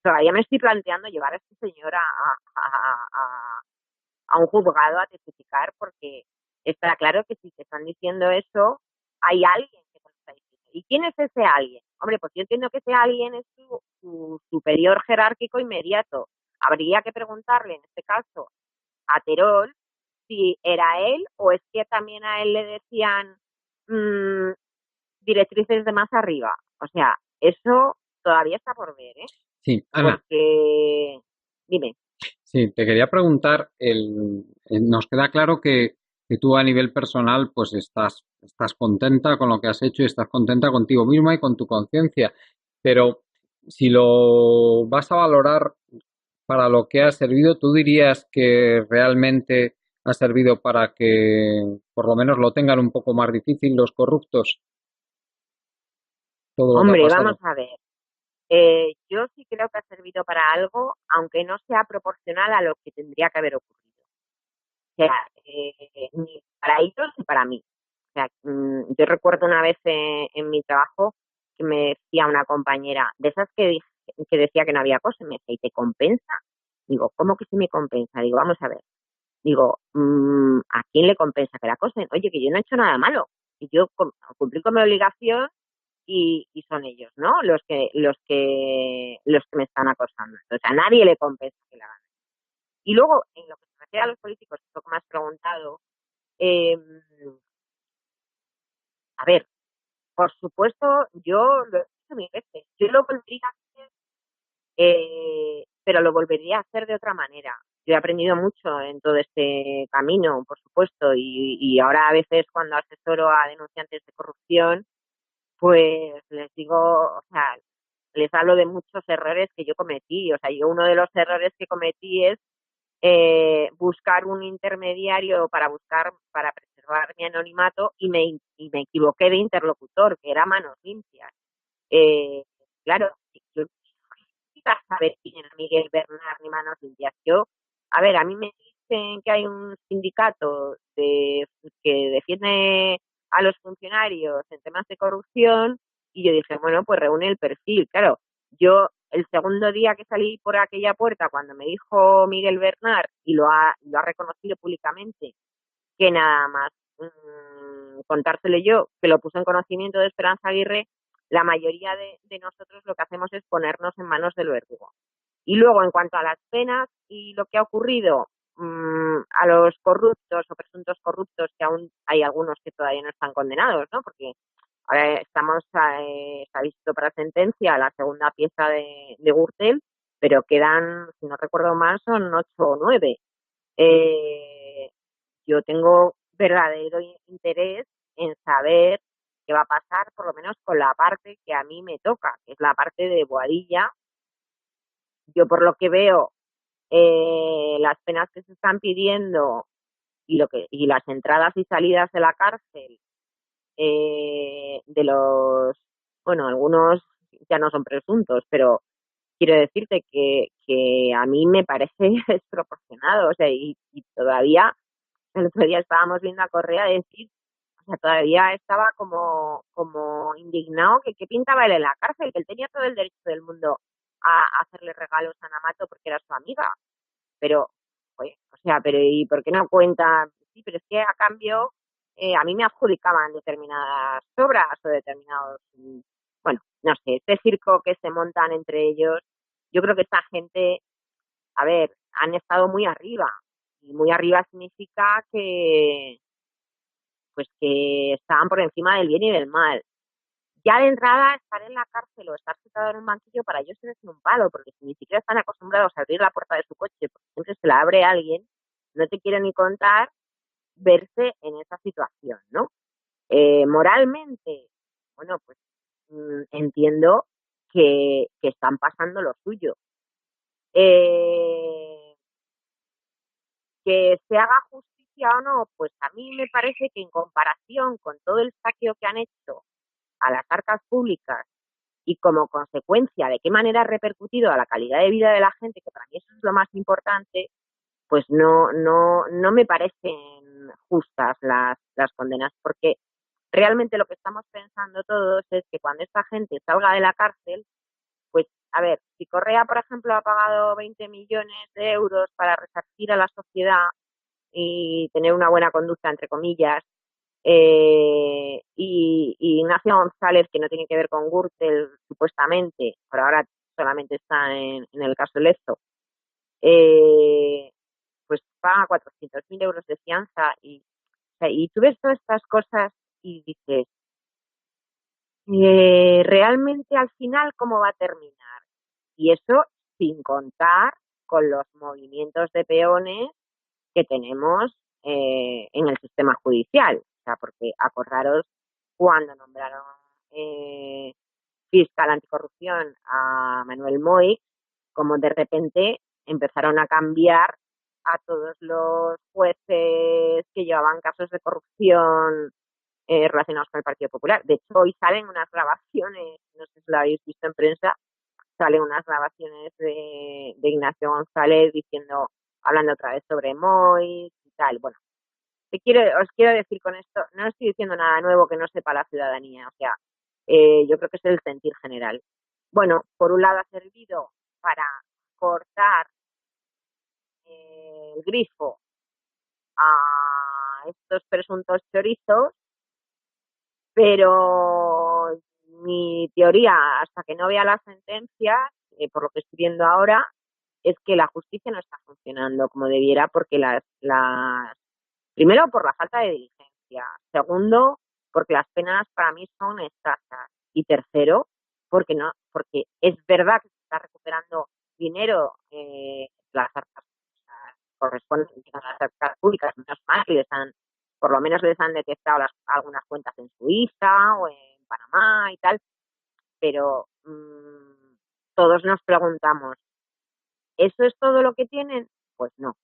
todavía me estoy planteando llevar a este señor a un juzgado a testificar, porque está claro que si te están diciendo eso, hay alguien que te lo está diciendo. ¿Y quién es ese alguien? Hombre, pues yo entiendo que ese alguien es su superior jerárquico inmediato. Habría que preguntarle, en este caso, a Terol, si era él o es que también a él le decían directrices de más arriba. O sea, eso todavía está por ver, ¿eh? Sí, Ana. Porque, dime. Sí, te quería preguntar, nos queda claro que tú a nivel personal pues estás contenta con lo que has hecho y estás contenta contigo misma y con tu conciencia, pero si lo vas a valorar para lo que ha servido, ¿tú dirías que realmente ha servido para que por lo menos lo tengan un poco más difícil los corruptos? Todo lo que ha Hombre, pasado. vamos a ver. Yo sí creo que ha servido para algo, aunque no sea proporcional a lo que tendría que haber ocurrido. sea, ni para ellos ni para mí. O sea, yo recuerdo una vez en mi trabajo que me decía una compañera, de esas que decía que no había cosa, y me decía, ¿y te compensa? Digo, ¿cómo que sí me compensa? Digo, vamos a ver. Digo, ¿a quién le compensa que la acosen? Oye, que yo no he hecho nada malo. Y yo cumplí con mi obligación y son ellos, ¿no? Los que me están acosando. O sea, a nadie le compensa que la hagan. Y luego, en lo que se refiere a los políticos, que es lo que me has preguntado, eh, a ver, por supuesto, yo lo he hecho mil veces. Yo lo volvería a hacer, pero lo volvería a hacer de otra manera. Yo he aprendido mucho en todo este camino, por supuesto, y ahora a veces cuando asesoro a denunciantes de corrupción, pues les digo, o sea, les hablo de muchos errores que yo cometí. O sea, yo uno de los errores que cometí es buscar un intermediario para preservar mi anonimato y me equivoqué de interlocutor, que era Manos Limpias. Eh, claro, yo no iba a saber quién era Miguel Bernard ni Manos Limpias. A ver, a mí me dicen que hay un sindicato que defiende a los funcionarios en temas de corrupción y yo dije, bueno, pues reúne el perfil. Claro, yo el segundo día que salí por aquella puerta, cuando me dijo Miguel Bernard, y lo ha reconocido públicamente, que nada más contárselo yo, que lo puso en conocimiento de Esperanza Aguirre, la mayoría de nosotros lo que hacemos es ponernos en manos del verdugo. Y luego, en cuanto a las penas y lo que ha ocurrido a los corruptos o presuntos corruptos, que aún hay algunos que todavía no están condenados, ¿no? Porque ahora está visto para sentencia la segunda pieza de Gürtel, pero quedan, si no recuerdo mal, son 8 o 9. Eh, yo tengo verdadero interés en saber qué va a pasar, por lo menos con la parte que a mí me toca, que es la parte de Boadilla. Yo por lo que veo, las penas que se están pidiendo y las entradas y salidas de la cárcel de los, bueno, algunos ya no son presuntos, pero quiero decirte que a mí me parece desproporcionado. O sea, y todavía, el otro día estábamos viendo a Correa decir, o sea, todavía estaba como indignado que qué pintaba él en la cárcel, que él tenía todo el derecho del mundo a hacerle regalos a Namato porque era su amiga. Pero, oye, o sea, pero ¿y por qué no cuenta? Sí, pero es que a cambio a mí me adjudicaban determinadas obras o determinados, bueno, no sé, este circo que se montan entre ellos. Yo creo que esta gente, a ver, han estado muy arriba, y muy arriba significa que, pues que estaban por encima del bien y del mal. Ya de entrada, estar en la cárcel o estar sentado en un banquillo para ellos es un palo, porque si ni siquiera están acostumbrados a abrir la puerta de su coche, porque siempre se la abre alguien, no te quiero ni contar verse en esa situación, ¿no? Moralmente, bueno, pues entiendo que están pasando lo suyo. Eh, que se haga justicia o no, pues a mí me parece que en comparación con todo el saqueo que han hecho a las arcas públicas y como consecuencia de qué manera ha repercutido a la calidad de vida de la gente, que para mí eso es lo más importante, pues no me parecen justas las condenas, porque realmente lo que estamos pensando todos es que cuando esta gente salga de la cárcel, pues a ver, si Correa, por ejemplo, ha pagado 20 millones de euros para resarcir a la sociedad y tener una buena conducta, entre comillas, y Ignacio González, que no tiene que ver con Gürtel, supuestamente, por ahora solamente está en el caso Lezo, eh, pues paga 400.000 euros de fianza o sea, y tú ves todas estas cosas y dices, realmente al final, ¿cómo va a terminar? Y eso sin contar con los movimientos de peones que tenemos en el sistema judicial. O sea, porque acordaros cuando nombraron eh, fiscal anticorrupción a Manuel Moix, como de repente empezaron a cambiar a todos los jueces que llevaban casos de corrupción relacionados con el Partido Popular. De hecho, hoy salen unas grabaciones, no sé si lo habéis visto en prensa, salen unas grabaciones de Ignacio González hablando otra vez sobre Moix, tal. Bueno, os quiero decir con esto, no estoy diciendo nada nuevo que no sepa la ciudadanía, o sea, yo creo que es el sentir general. Bueno, por un lado ha servido para cortar el grifo a estos presuntos chorizos, pero mi teoría, hasta que no vea las sentencias, por lo que estoy viendo ahora, es que la justicia no está funcionando como debiera porque primero por la falta de diligencia, segundo porque las penas para mí son escasas y tercero porque es verdad que se está recuperando dinero, las arcas correspondientes a las arcas públicas, menos mal que por lo menos les han detectado algunas cuentas en Suiza o en Panamá y tal, pero todos nos preguntamos, ¿eso es todo lo que tienen? Pues no,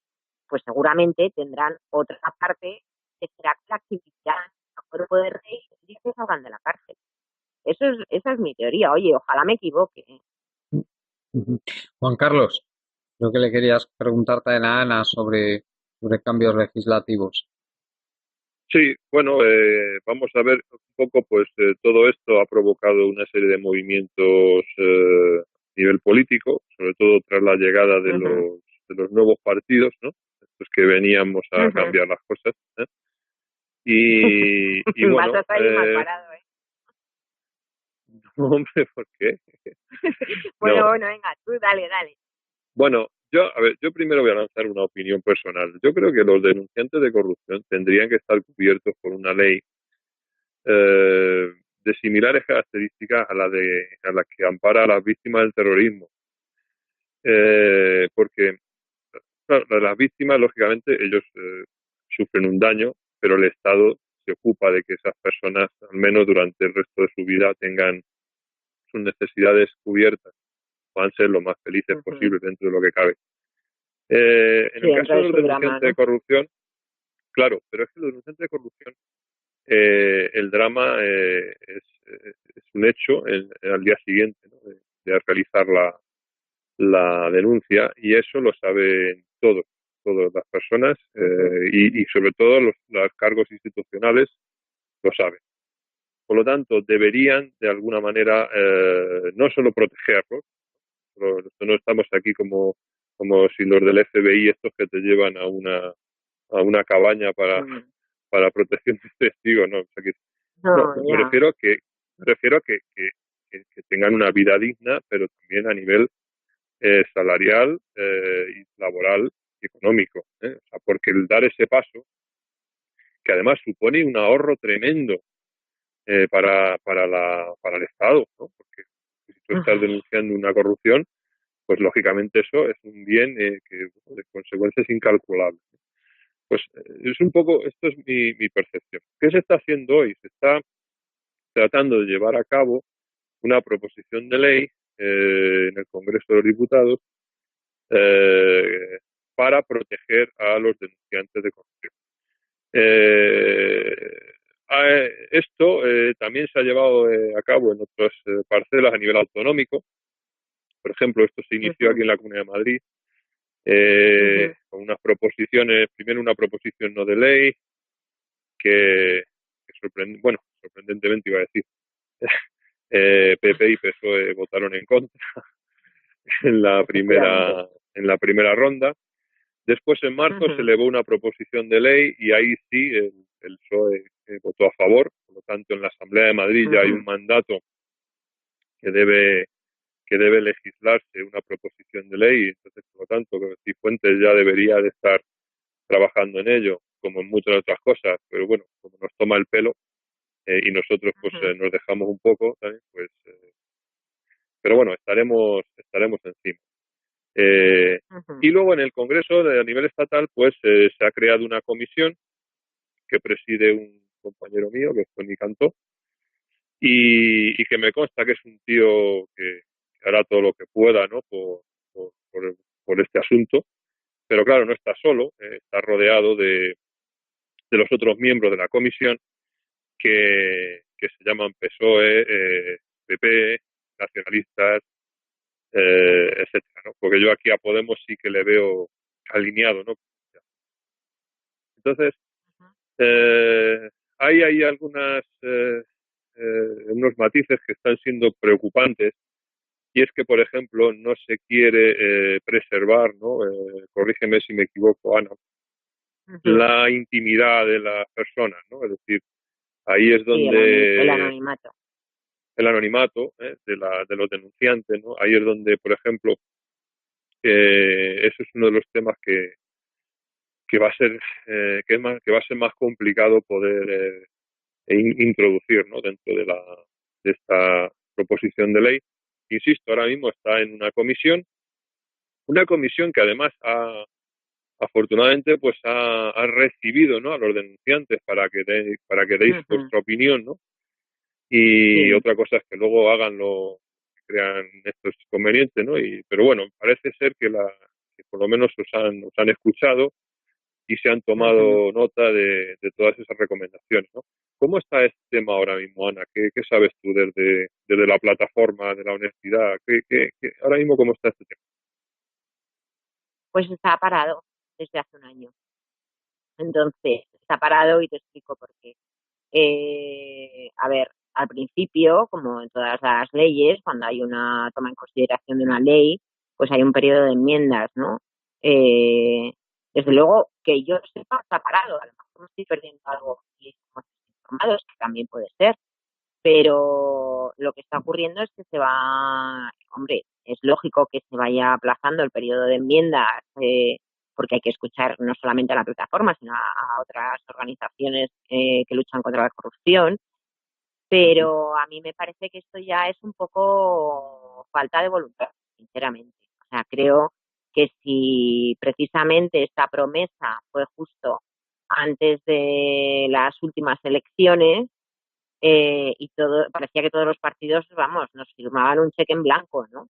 pues seguramente tendrán otra parte que será que la actividad no puede reír y que salgan de la cárcel. Esa es mi teoría. Oye, ojalá me equivoque. Juan Carlos, creo que le querías preguntar también a Ana sobre cambios legislativos. Sí, bueno, vamos a ver un poco, pues todo esto ha provocado una serie de movimientos a nivel político, sobre todo tras la llegada de los nuevos partidos, ¿no? Estos que veníamos a cambiar las cosas, ¿eh? Y bueno, vas a salir mal parado, ¿eh? No, hombre, ¿por qué? Bueno, No. bueno, venga, tú dale. Bueno, yo primero voy a lanzar una opinión personal. Yo creo que los denunciantes de corrupción tendrían que estar cubiertos por una ley de similares características a la que ampara a las víctimas del terrorismo. Porque claro, las víctimas, lógicamente, ellos sufren un daño, pero el Estado se ocupa de que esas personas, al menos durante el resto de su vida, tengan sus necesidades cubiertas, puedan ser lo más felices posible dentro de lo que cabe. En el caso de los denunciantes de corrupción, claro, pero es que los denunciantes de corrupción, el drama es un hecho al día siguiente, ¿no? de realizar la denuncia, y eso lo saben todas las personas, y sobre todo los cargos institucionales lo saben. Por lo tanto, deberían de alguna manera no solo protegerlos, no estamos aquí como si los del FBI, estos que te llevan a una cabaña para protección de testigos, no. O sea me refiero a que tengan una vida digna, pero también a nivel salarial y laboral y económico, ¿eh? O sea, porque el dar ese paso, que además supone un ahorro tremendo para el Estado, ¿no? Porque si tú estás denunciando una corrupción, pues lógicamente eso es un bien que de consecuencias incalculables. Pues es un poco, esto es mi percepción. ¿Qué se está haciendo hoy? Se está tratando de llevar a cabo una proposición de ley en el Congreso de los Diputados para proteger a los denunciantes de corrupción. Esto también se ha llevado a cabo en otras parcelas a nivel autonómico. Por ejemplo, esto se inició aquí en la Comunidad de Madrid con unas proposiciones, primero una proposición no de ley que sorprendentemente iba a decir, PP y PSOE votaron en contra en la primera ronda. Después, en marzo, se elevó una proposición de ley y ahí sí el PSOE votó a favor. Por lo tanto, en la Asamblea de Madrid ya hay un mandato que debe legislarse una proposición de ley. Entonces, por lo tanto, Cifuentes ya debería de estar trabajando en ello, como en muchas otras cosas, pero bueno, como nos toma el pelo y nosotros pues nos dejamos un poco, ¿sabes? Pues pero bueno, estaremos encima. Y luego en el Congreso a nivel estatal pues se ha creado una comisión que preside un compañero mío, que es Tony Cantó, y que me consta que es un tío que hará todo lo que pueda, ¿no? por este asunto, pero claro, no está solo, está rodeado de los otros miembros de la comisión que se llaman PSOE, PP, nacionalistas, etcétera, ¿no? Porque yo aquí a Podemos sí que le veo alineado, ¿no? Entonces, Ujú. hay unos matices que están siendo preocupantes, y es que, por ejemplo, no se quiere preservar, ¿no? Corrígeme si me equivoco, Ana, Ujú. la intimidad de las personas, ¿no? Es decir, ahí es Sí, el donde anonimato. el anonimato de los denunciantes, ¿no? Ahí es donde, por ejemplo, eso es uno de los temas que va a ser que va a ser más complicado poder introducir, ¿no? Dentro de esta proposición de ley. Insisto, ahora mismo está en una comisión que además afortunadamente pues ha recibido, ¿no? A los denunciantes para que deis Ujú. vuestra opinión, ¿no? Y Sí. otra cosa es que luego hagan lo que crean estos convenientes, ¿no? Pero bueno, parece ser que por lo menos os han escuchado y se han Ujú. tomado nota de todas esas recomendaciones, ¿no? ¿Cómo está este tema ahora mismo, Ana? ¿Qué sabes tú desde la plataforma de la honestidad? Ahora mismo cómo está este tema? Pues está parado desde hace un año. Entonces, está parado y te explico por qué. A ver, al principio, como en todas las leyes, cuando hay una toma en consideración de una ley, pues hay un periodo de enmiendas, ¿no? Eh, Desde luego, que yo sepa, está parado. A lo mejor me estoy perdiendo algo y estamos informados, que también puede ser, pero lo que está ocurriendo es que se va, hombre, es lógico que se vaya aplazando el periodo de enmiendas, porque hay que escuchar no solamente a la plataforma, sino a otras organizaciones que luchan contra la corrupción, Ujú. pero a mí me parece que esto ya es un poco falta de voluntad, sinceramente. O sea, creo que si precisamente esta promesa fue justo antes de las últimas elecciones, y todo, parecía que todos los partidos, vamos, nos firmaban un cheque en blanco, ¿no?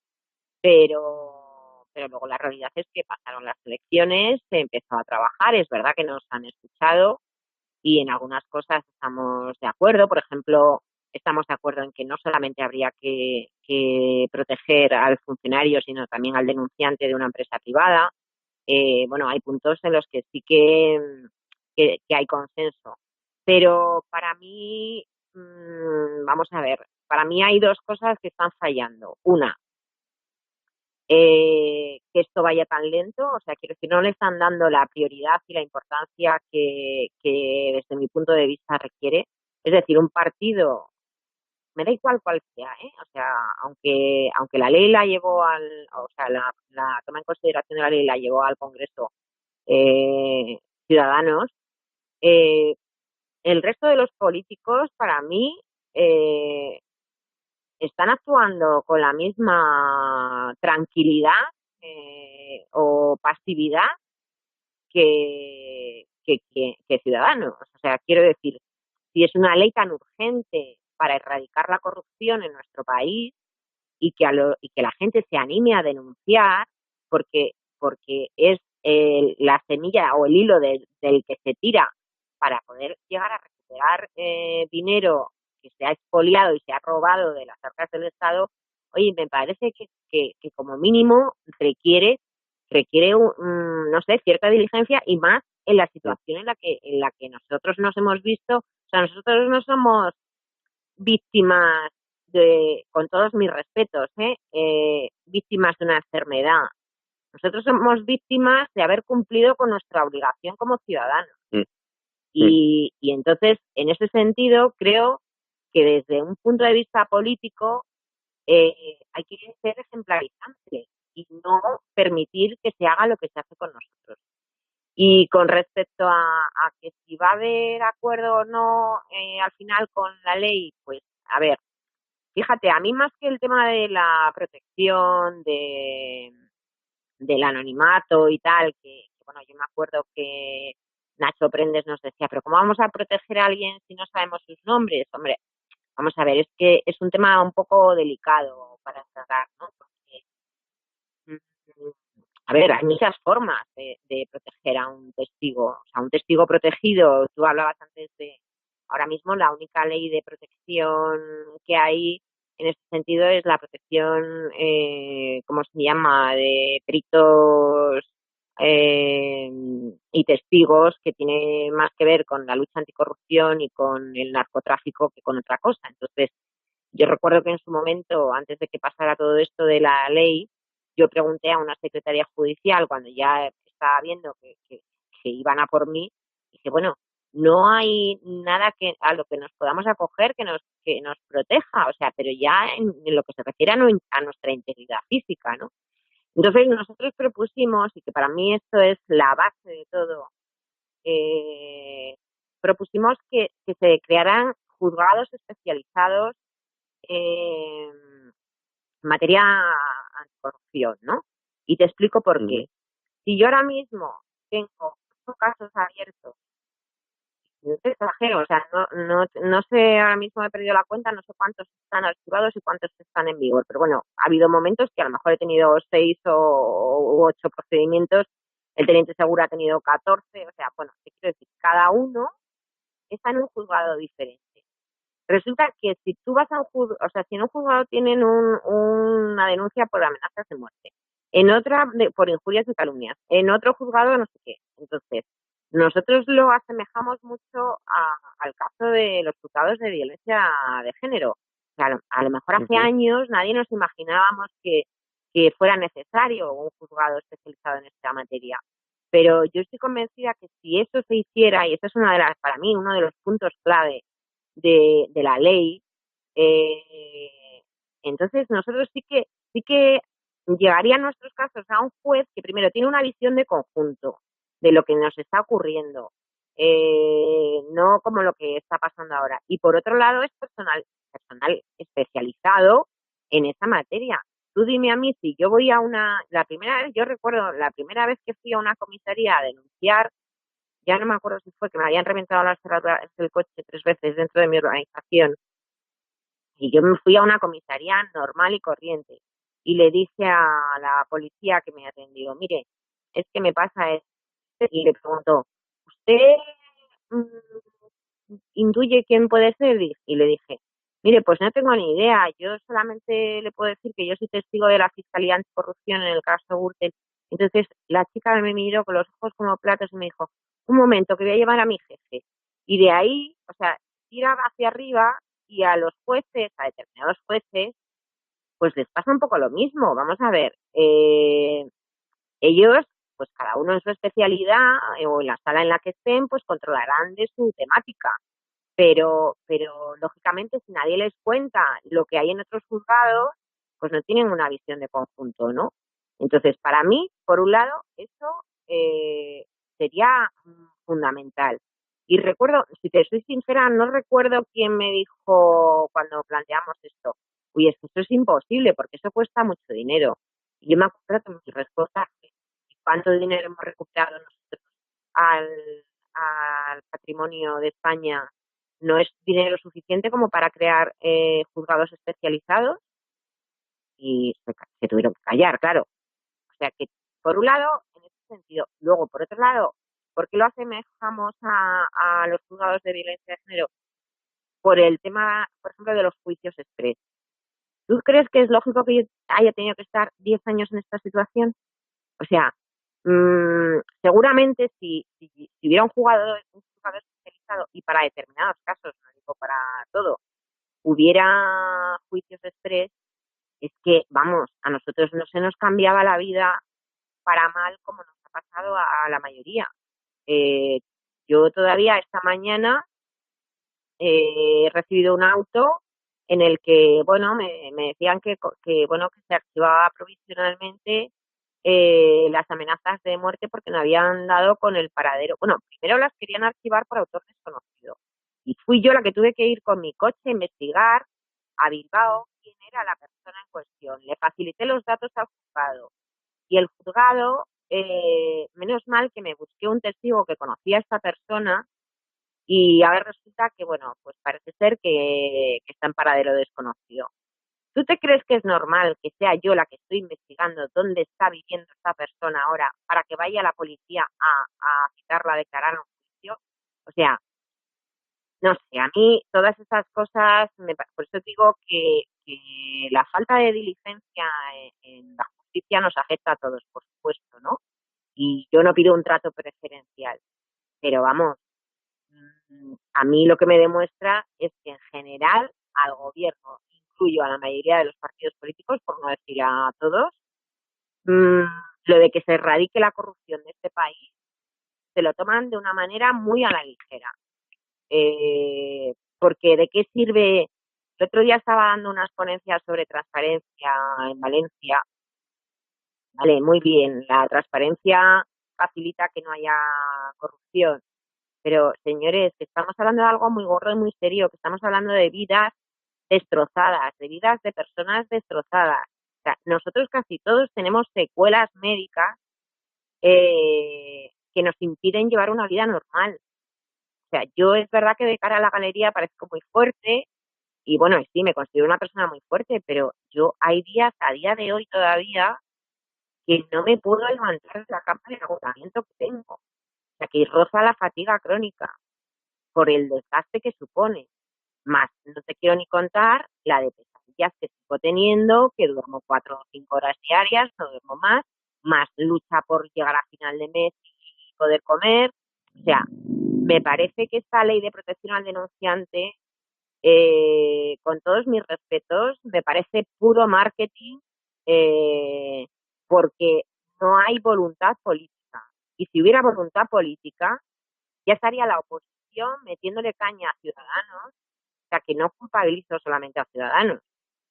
Pero luego la realidad es que pasaron las elecciones, se empezó a trabajar, es verdad que nos han escuchado y en algunas cosas estamos de acuerdo. Por ejemplo, estamos de acuerdo en que no solamente habría que proteger al funcionario, sino también al denunciante de una empresa privada. Bueno, hay puntos en los que sí que hay consenso. Pero para mí, vamos a ver, para mí hay dos cosas que están fallando. Una, que esto vaya tan lento, o sea, quiero decir, no le están dando la prioridad y la importancia que desde mi punto de vista requiere. Es decir, un partido, me da igual cuál sea, ¿eh? O sea, aunque la ley la llevó o sea, la toma en consideración de la ley la llevó al Congreso Ciudadanos, eh, el resto de los políticos, para mí, eh, están actuando con la misma tranquilidad o pasividad que Ciudadanos. O sea, quiero decir, si es una ley tan urgente para erradicar la corrupción en nuestro país y que la gente se anime a denunciar, porque es la semilla o el hilo del que se tira para poder llegar a recuperar dinero que se ha expoliado y se ha robado de las arcas del Estado. Oye, me parece que como mínimo requiere no sé, cierta diligencia, y más en la situación en la que nosotros nos hemos visto. O sea, nosotros no somos víctimas con todos mis respetos, víctimas de una enfermedad. Nosotros somos víctimas de haber cumplido con nuestra obligación como ciudadanos. Mm, mm. Y entonces, en ese sentido, creo que desde un punto de vista político hay que ser ejemplarizante y no permitir que se haga lo que se hace con nosotros. Y con respecto a que si va a haber acuerdo o no al final con la ley, pues a ver, fíjate, a mí más que el tema de la protección del anonimato y tal, que bueno, yo me acuerdo que Nacho Prendes nos decía, pero ¿cómo vamos a proteger a alguien si no sabemos sus nombres? Hombre, vamos a ver, es que es un tema un poco delicado para tratar, ¿no? Porque, mm, a ver, hay muchas formas de proteger a un testigo. O sea, un testigo protegido, tú hablabas antes de, ahora mismo la única ley de protección que hay en este sentido es la protección, ¿cómo se llama?, de peritos y testigos que tiene más que ver con la lucha anticorrupción y con el narcotráfico que con otra cosa. Entonces, yo recuerdo que en su momento, antes de que pasara todo esto de la ley, yo pregunté a una secretaria judicial cuando ya estaba viendo que iban a por mí, dije, bueno, no hay nada que a lo que nos podamos acoger que nos proteja, o sea, pero ya en lo que se refiere a nuestra integridad física, ¿no? Entonces nosotros propusimos, y que para mí esto es la base de todo, propusimos que se crearan juzgados especializados en materia anticorrupción, ¿no? Y te explico por qué. Si yo ahora mismo tengo 8 casos abiertos, no te exagero, o sea, no sé, ahora mismo he perdido la cuenta, no sé cuántos están archivados y cuántos están en vigor, pero bueno, ha habido momentos que a lo mejor he tenido 6 u 8 procedimientos, el teniente seguro ha tenido 14, o sea, bueno, te quiero decir, cada uno está en un juzgado diferente. Resulta que si tú vas a un juzgado, o sea, si en un juzgado tienen una denuncia por amenazas de muerte, en otra por injurias y calumnias, en otro juzgado no sé qué. Entonces, nosotros lo asemejamos mucho al caso de los juzgados de violencia de género. O sea, a lo mejor hace años nadie nos imaginábamos que fuera necesario un juzgado especializado en esta materia. Pero yo estoy convencida que si eso se hiciera, y eso es para mí, uno de los puntos clave de la ley, entonces nosotros sí que llegarían nuestros casos a un juez que primero tiene una visión de conjunto de lo que nos está ocurriendo, no como lo que está pasando ahora. Y por otro lado es personal especializado en esa materia. Tú dime a mí si yo voy yo recuerdo la primera vez que fui a una comisaría a denunciar, ya no me acuerdo si fue que me habían reventado las cerraduras del coche 3 veces dentro de mi organización, y yo me fui a una comisaría normal y corriente y le dije a la policía que me atendió, mire, es que me pasa esto, y le preguntó, ¿usted intuye quién puede ser? Y le dije, mire, pues no tengo ni idea, yo solamente le puedo decir que yo soy testigo de la Fiscalía Anticorrupción en el caso Gürtel. Entonces la chica me miró con los ojos como platos y me dijo, un momento, que voy a llevar a mi jefe. Y de ahí, o sea, tira hacia arriba y a los jueces, a determinados jueces, pues les pasa un poco lo mismo. Vamos a ver, ellos, pues cada uno en su especialidad o en la sala en la que estén, pues controlarán de su temática. Pero lógicamente si nadie les cuenta lo que hay en otros juzgados, pues no tienen una visión de conjunto, ¿no? Entonces, para mí, por un lado, eso sería fundamental. Y recuerdo, si te soy sincera, no recuerdo quién me dijo cuando planteamos esto, uy, es que esto es imposible porque eso cuesta mucho dinero. Y yo me acuerdo que mi respuesta es, ¿cuánto dinero hemos recuperado nosotros al, al patrimonio de España? No es dinero suficiente como para crear juzgados especializados, y se tuvieron que callar, claro. O sea que, por un lado, en ese sentido. Luego, por otro lado, ¿por qué lo asemejamos a los juzgados de violencia de género? Por el tema, por ejemplo, de los juicios express. ¿Tú crees que es lógico que yo haya tenido que estar 10 años en esta situación? O sea, seguramente si hubiera un juzgado especializado y para determinados casos, no digo para todo, hubiera juicios express, es que, vamos, a nosotros no se nos cambiaba la vida para mal como nos ha pasado a la mayoría. Yo todavía esta mañana he recibido un auto en el que, bueno, me decían bueno, que se archivaba provisionalmente las amenazas de muerte porque no habían dado con el paradero. Bueno, primero las querían archivar por autor desconocido. Y fui yo la que tuve que ir con mi coche a investigar a Bilbao quién era la persona en cuestión. Le facilité los datos al juzgado. Y el juzgado, menos mal que me busqué un testigo que conocía a esta persona, y ahora resulta que, bueno, pues parece ser que está en paradero desconocido. ¿Tú te crees que es normal que sea yo la que estoy investigando dónde está viviendo esta persona ahora para que vaya la policía a citarla a declarar en un juicio? O sea, no sé, a mí todas esas cosas, por eso digo que la falta de diligencia en la justicia nos afecta a todos, por supuesto, ¿no? y yo no pido un trato preferencial, pero vamos, a mí lo que me demuestra es que en general al gobierno, incluyo a la mayoría de los partidos políticos, por no decir a todos, mm, lo de que se erradique la corrupción de este país se lo toman de una manera muy a la ligera. Porque ¿de qué sirve? El otro día estaba dando unas ponencias sobre transparencia en Valencia. Vale, muy bien, la transparencia facilita que no haya corrupción, pero señores, que estamos hablando de algo muy gordo y muy serio, que estamos hablando de vidas destrozadas, de vidas de personas destrozadas. O sea, nosotros casi todos tenemos secuelas médicas que nos impiden llevar una vida normal. O sea, yo es verdad que de cara a la galería parezco muy fuerte y bueno, sí, me considero una persona muy fuerte, pero yo hay días, a día de hoy todavía, que no me puedo levantar de la cama del agotamiento que tengo. O sea, que roza la fatiga crónica por el desgaste que supone. Más, no te quiero ni contar la de pesadillas que sigo teniendo, que duermo 4 o 5 horas diarias, no duermo más lucha por llegar a final de mes y poder comer. O sea, me parece que esta ley de protección al denunciante, con todos mis respetos, me parece puro marketing, eh, porque no hay voluntad política. Y si hubiera voluntad política, ya estaría la oposición metiéndole caña a Ciudadanos. O sea, que no culpabilizo solamente a Ciudadanos,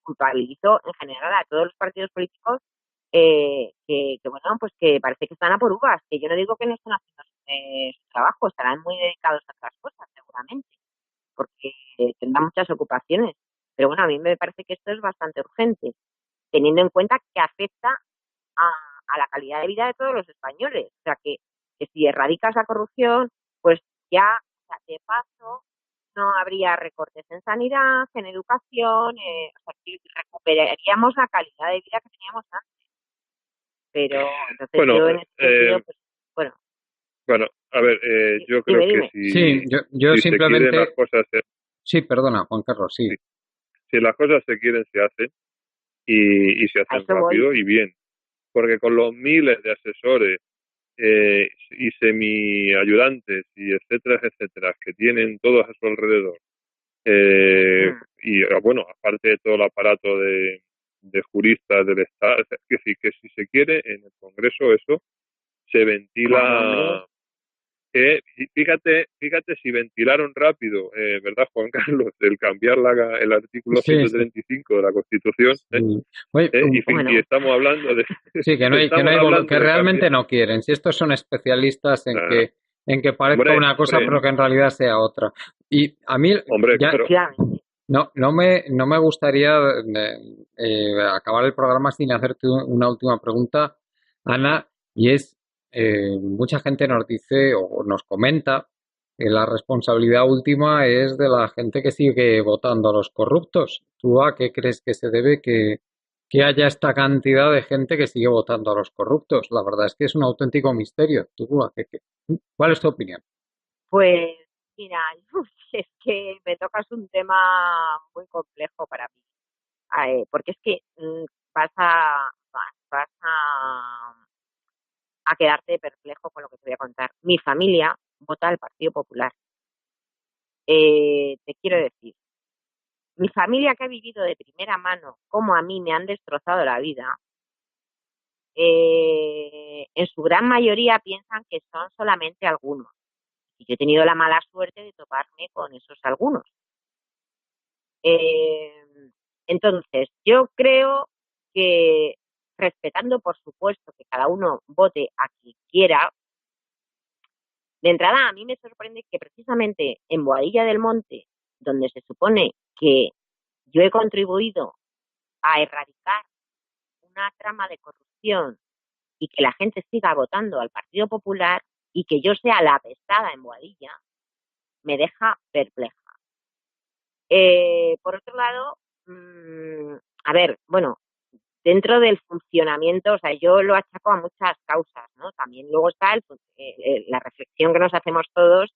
culpabilizo en general a todos los partidos políticos, bueno, pues que parece que están a por uvas, que yo no digo que no estén haciendo su trabajo, estarán muy dedicados a otras cosas seguramente, porque tendrán muchas ocupaciones, pero bueno, a mí me parece que esto es bastante urgente, teniendo en cuenta que afecta a, a la calidad de vida de todos los españoles. O sea, que si erradicas la corrupción, pues ya, o sea, de paso, no habría recortes en sanidad, en educación, o sea, que recuperaríamos la calidad de vida que teníamos antes. Pero entonces Bueno, yo en ese sentido, pues, bueno, bueno, a ver, yo creo dime, que dime. Sí, yo si se quieren las simplemente, cosas, sí, perdona, Juan Carlos, sí. sí, si las cosas se quieren, se hacen y se A hacen eso voy. rápido y bien. Porque con los miles de asesores y semi ayudantes y etcétera, etcétera, que tienen todos a su alrededor, Mm. y bueno, aparte de todo el aparato de juristas del Estado, es decir, que si se quiere, en el Congreso eso se Claro, hombre. ventila. Y fíjate si ventilaron rápido, ¿verdad, Juan Carlos? El cambiar el artículo Sí, sí, 135 de la Constitución, sí. Oye, y Bueno, estamos hablando de sí, que no estamos hay hablando que de cambiar. realmente no quieren. Si estos son especialistas Nah, en que parezca hombre, una cosa, hombre, pero que en realidad sea otra. Y a mí hombre, ya claro. efectivamente. no me gustaría acabar el programa sin hacerte una última pregunta, Ana, y es, mucha gente nos dice o nos comenta que la responsabilidad última es de la gente que sigue votando a los corruptos. ¿Tú a qué crees que se debe que haya esta cantidad de gente que sigue votando a los corruptos? La verdad es que es un auténtico misterio. ¿Tú cuál es tu opinión? Pues mira, es que me tocas un tema muy complejo para mí. Porque es que vas a quedarte perplejo con lo que te voy a contar. Mi familia vota al Partido Popular. Te quiero decir, mi familia que ha vivido de primera mano cómo a mí me han destrozado la vida, en su gran mayoría piensan que son solamente algunos. Y yo he tenido la mala suerte de toparme con esos algunos. Eh, entonces, yo creo que respetando, por supuesto, que cada uno vote a quien quiera, de entrada a mí me sorprende que precisamente en Boadilla del Monte, donde se supone que yo he contribuido a erradicar una trama de corrupción y que la gente siga votando al Partido Popular y que yo sea la apestada en Boadilla, me deja perpleja. Por otro lado, a ver, bueno, dentro del funcionamiento, o sea, yo lo achaco a muchas causas, ¿no? También luego está la reflexión que nos hacemos todos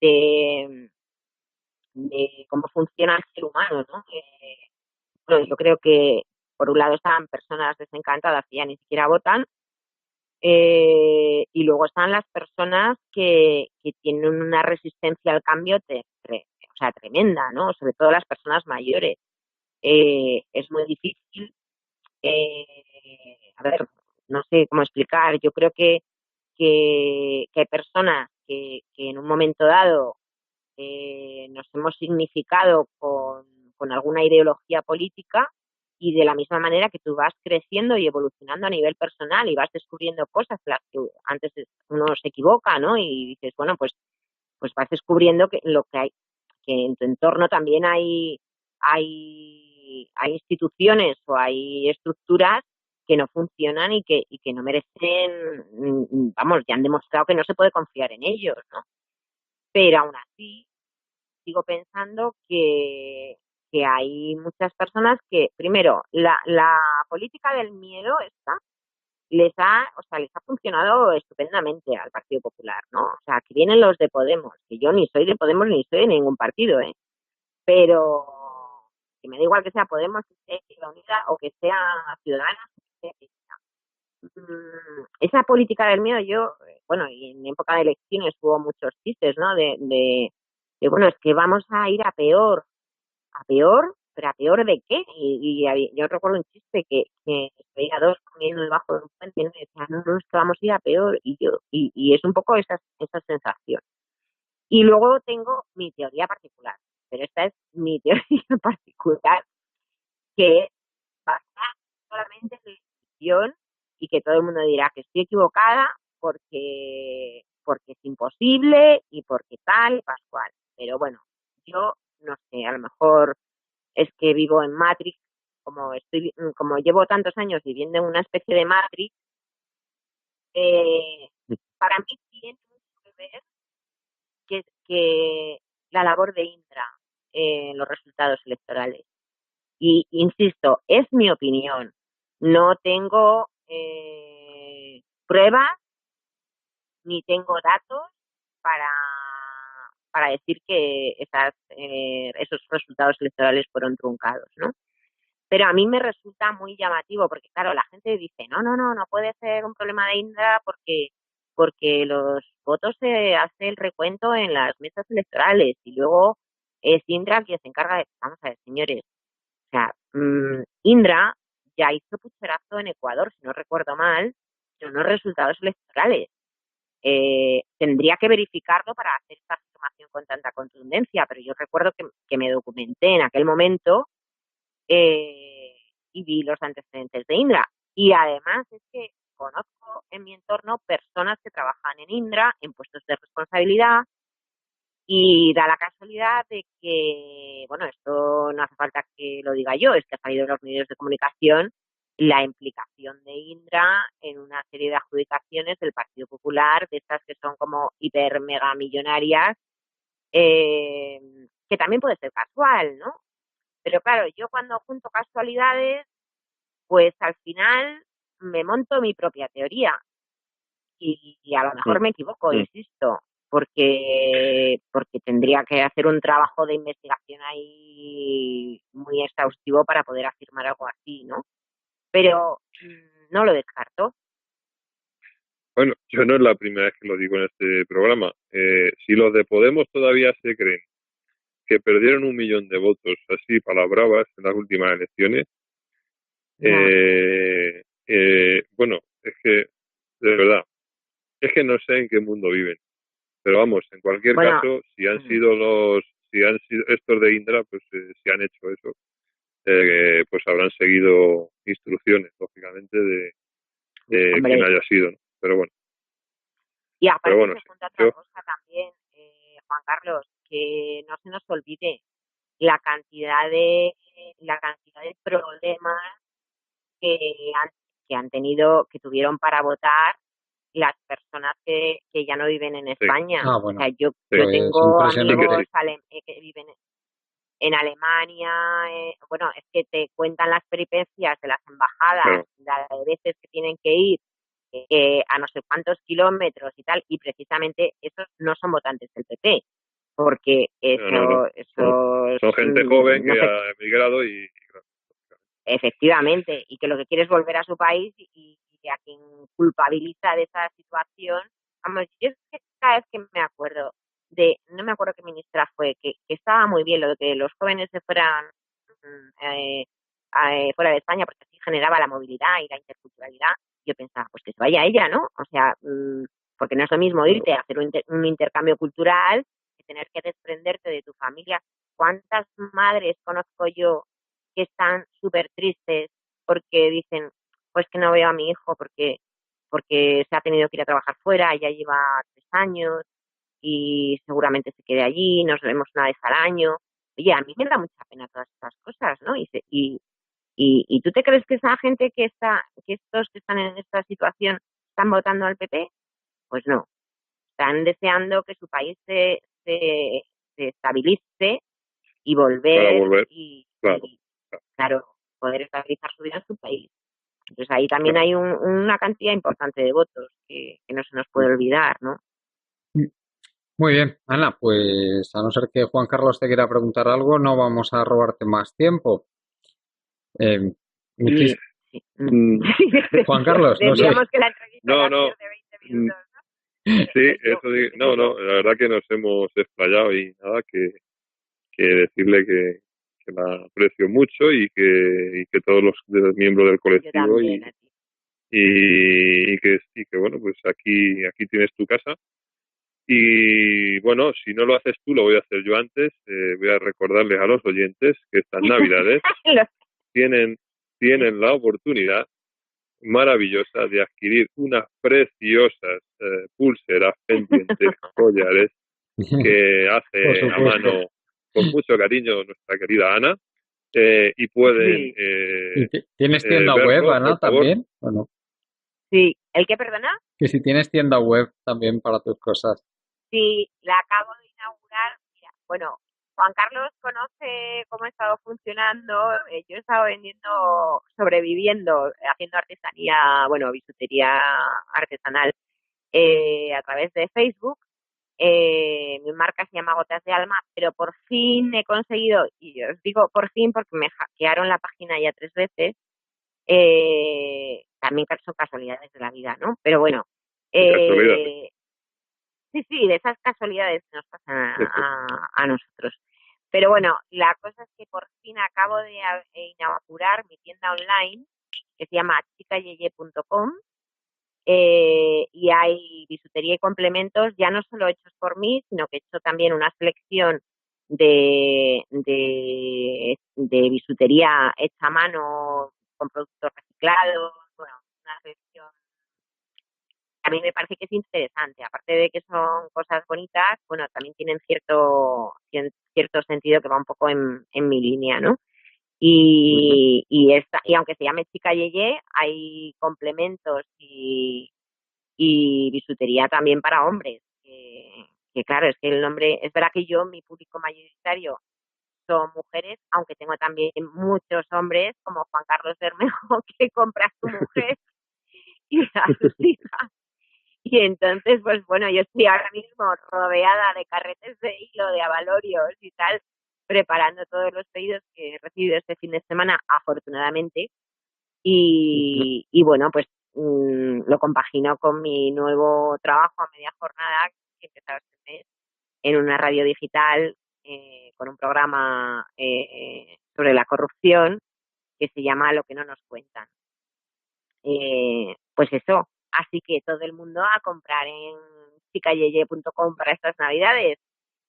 de, de cómo funciona el ser humano, ¿no? Bueno, yo creo que por un lado están personas desencantadas que ya ni siquiera votan, Y luego están las personas que tienen una resistencia al cambio o sea, tremenda, ¿no? Sobre todo las personas mayores. Es muy difícil. A ver, no sé cómo explicar. Yo creo que hay personas que en un momento dado nos hemos significado con alguna ideología política y de la misma manera que tú vas creciendo y evolucionando a nivel personal y vas descubriendo cosas las que antes uno se equivoca, ¿no? Y dices, bueno, pues vas descubriendo que lo que hay, que en tu entorno también hay instituciones o hay estructuras que no funcionan y que no merecen, vamos, ya han demostrado que no se puede confiar en ellos, ¿no? Pero aún así, sigo pensando que hay muchas personas que, primero, la política del miedo esta les ha funcionado estupendamente al Partido Popular, ¿no? O sea, que vienen los de Podemos, que yo ni soy de Podemos ni soy de ningún partido, ¿eh? Pero que me da igual que sea Podemos, que sea Izquierda Unida o que sea Ciudadanos, que sea esa política del miedo, bueno, y en época de elecciones hubo muchos chistes, ¿no? Bueno, es que vamos a ir a peor, pero ¿a peor de qué? Yo recuerdo un chiste que veía dos comiendo debajo de un puente y uno decía, no, no, es que vamos a ir a peor, y es un poco esa sensación. Y luego tengo mi teoría particular, pero esta es mi teoría particular, que basada solamente en la intuición y que todo el mundo dirá que estoy equivocada porque es imposible y porque tal y pascual. Pero bueno, yo no sé, a lo mejor es que vivo en Matrix, como llevo tantos años viviendo en una especie de Matrix, para mí tiene mucho que ver que la labor de Indra en los resultados electorales. Y insisto, es mi opinión. No tengo pruebas ni tengo datos para, para decir que esos resultados electorales fueron truncados, ¿no? Pero a mí me resulta muy llamativo porque, claro, la gente dice, no, no, no, no puede ser un problema de Indra porque los votos se hace el recuento en las mesas electorales y luego es Indra quien se encarga de... Vamos a ver, señores, o sea, Indra ya hizo pucherazo en Ecuador, si no recuerdo mal, son los resultados electorales. Tendría que verificarlo para hacer esta afirmación con tanta contundencia, pero yo recuerdo que me documenté en aquel momento y vi los antecedentes de Indra. Y además es que conozco en mi entorno personas que trabajan en Indra en puestos de responsabilidad y da la casualidad de que, bueno, esto no hace falta que lo diga yo, es que ha salido en los medios de comunicación la implicación de Indra en una serie de adjudicaciones del Partido Popular, de estas que son como hiper mega millonarias, que también puede ser casual, ¿no? Pero claro, yo cuando junto casualidades, pues al final me monto mi propia teoría y a lo mejor me equivoco, insisto, porque tendría que hacer un trabajo de investigación ahí muy exhaustivo para poder afirmar algo así, ¿no? Pero no lo descarto. Bueno, yo no es la primera vez que lo digo en este programa. Si los de Podemos todavía se creen que perdieron 1 millón de votos así palabravas en las últimas elecciones, bueno, es que, de verdad, es que no sé en qué mundo viven. Pero vamos, en cualquier caso, si han sido estos de Indra, pues si han hecho eso, pues habrán seguido instrucciones, lógicamente, de quien haya sido, ¿no? Pero bueno. Y aparte se junta otra cosa también, Juan Carlos, que no se nos olvide la cantidad de problemas que han tenido, que tuvieron para votar las personas que ya no viven en España. Ah, bueno. O sea, yo tengo amigos que viven en Alemania, bueno, es que te cuentan las peripecias de las embajadas, de veces que tienen que ir a no sé cuántos kilómetros y tal, y precisamente esos no son votantes del PP, porque eso son gente joven que ha emigrado y efectivamente, y que lo que quiere es volver a su país y que a quien culpabiliza de esa situación, vamos, yo es que cada vez que me acuerdo no me acuerdo qué ministra fue, que estaba muy bien lo de que los jóvenes se fueran fuera de España porque así generaba la movilidad y la interculturalidad, yo pensaba, pues que se vaya ella, ¿no? O sea, porque no es lo mismo irte a hacer un intercambio cultural que tener que desprenderte de tu familia. ¿Cuántas madres conozco yo que están súper tristes porque dicen, pues que no veo a mi hijo porque se ha tenido que ir a trabajar fuera, ya lleva 3 años y seguramente se quede allí, nos vemos una vez al año? Oye, a mí me da mucha pena todas estas cosas, ¿no? ¿Y tú te crees que esa gente que estos que están en esta situación están votando al PP? Pues no, están deseando que su país se estabilice y para volver volver, claro, y, claro, poder estabilizar su vida en su país. Entonces ahí también claro. hay una cantidad importante de votos que no se nos puede olvidar, ¿no? Muy bien, Ana, pues a no ser que Juan Carlos te quiera preguntar algo, no vamos a robarte más tiempo. Eh, Eh, muchis- Sí. mm, Juan Carlos, no sé. Decíamos que la entrevista iba no, a no, ser de 20 mm, minutos, ¿no? sí, Pues yo, eso no, no, la verdad que nos hemos explayado y nada, que decirle que la aprecio mucho y que todos los miembros del yo colectivo también a ti. y que bueno, pues aquí tienes tu casa. Y bueno, si no lo haces tú, lo voy a hacer yo antes. Voy a recordarles a los oyentes que estas Navidades tienen, tienen la oportunidad maravillosa de adquirir unas preciosas pulseras, pendientes, collares que Por hace a supuesto. mano con mucho cariño nuestra querida Ana y pueden Sí, ¿Y tienes tienda web, verlo, por Ana, favor. también? ¿O no? sí. ¿El qué, perdona? Que si tienes tienda web también para tus cosas. Sí, la acabo de inaugurar. Mira, bueno, Juan Carlos conoce cómo ha estado funcionando. Yo he estado vendiendo, sobreviviendo, haciendo artesanía, bueno, bisutería artesanal a través de Facebook. Mi marca se llama Gotas de Alma, pero por fin he conseguido, y os digo por fin porque me hackearon la página ya 3 veces, también son casualidades de la vida, ¿no? Pero bueno, Qué casualidad. eh, sí, sí, de esas casualidades que nos pasan Eso. a nosotros. Pero bueno, la cosa es que por fin acabo de inaugurar mi tienda online que se llama chicayeye.com y hay bisutería y complementos ya no solo hechos por mí, sino que he hecho también una selección de bisutería hecha a mano con productos reciclados, bueno, una selección a mí me parece que es interesante, aparte de que son cosas bonitas, bueno, también tienen cierto sentido que va un poco en mi línea, ¿no? Ujú. Y aunque se llame Chica Yeye, hay complementos y bisutería también para hombres, que claro, es que el nombre, es verdad que yo, mi público mayoritario son mujeres, aunque tengo también muchos hombres, como Juan Carlos Bermejo, que compra a su mujer y a sus hijas. Y entonces, pues bueno, yo estoy ahora mismo rodeada de carretes de hilo, de abalorios y tal, preparando todos los pedidos que he recibido este fin de semana, afortunadamente. Y bueno, pues lo compagino con mi nuevo trabajo a media jornada, que empezaba este mes, en una radio digital, con un programa sobre la corrupción que se llama Lo que no nos cuentan. Pues eso, así que todo el mundo a comprar en chicayeye.com para estas navidades,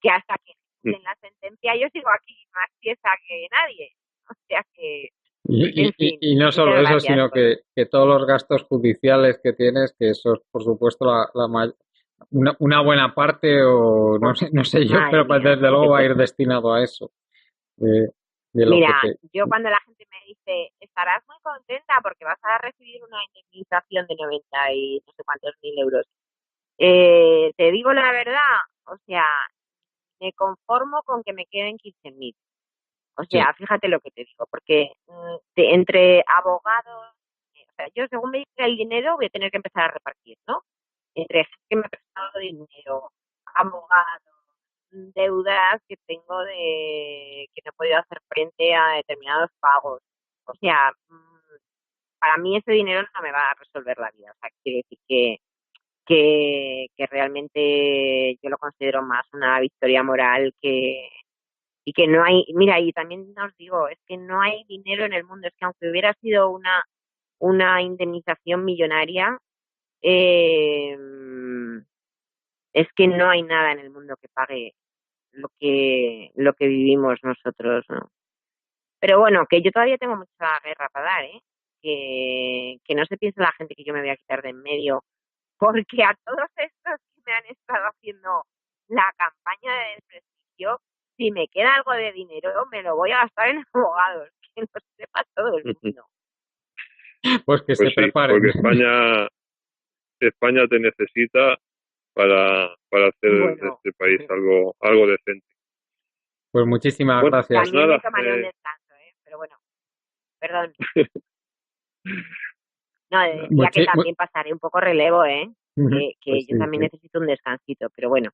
que hasta que Mm. en la sentencia yo sigo aquí más pieza que nadie. O sea que, Y, en fin, y no muchas solo eso, gracias sino por... que todos los gastos judiciales que tienes, que eso es por supuesto una buena parte, o Uf, no sé yo, madre pero pues mía. desde luego va a ir destinado a eso, de lo que Mira, te... yo cuando la gente me dice, estarás muy contenta porque vas a recibir una indemnización de 90 y no sé cuántos mil euros. Te digo la verdad, o sea, me conformo con que me queden 15.000. O Sí. sea, fíjate lo que te digo, porque entre abogados, o sea, yo según me llegue el dinero voy a tener que empezar a repartir, ¿no? Entre gente que me ha prestado dinero, abogados, deudas que tengo de que no he podido hacer frente a determinados pagos. O sea, para mí ese dinero no me va a resolver la vida. O sea, quiere decir que realmente yo lo considero más una victoria moral y que no hay, mira, y también os digo, es que no hay dinero en el mundo, es que aunque hubiera sido una indemnización millonaria, es que no hay nada en el mundo que pague lo que vivimos nosotros, ¿no? Pero bueno, que yo todavía tengo mucha guerra para dar, ¿eh? Que no se piense la gente que yo me voy a quitar de en medio, porque a todos estos que me han estado haciendo la campaña de desprestigio, si me queda algo de dinero, me lo voy a gastar en abogados, que no sepa todo el mundo. Pues que se preparen. Porque España te necesita para hacer de este país algo decente. Pues muchísimas gracias. También me tomaré un descanso, pero bueno, perdón. No, ya que también pasaré un poco relevo, que pues yo también necesito un descansito, pero bueno.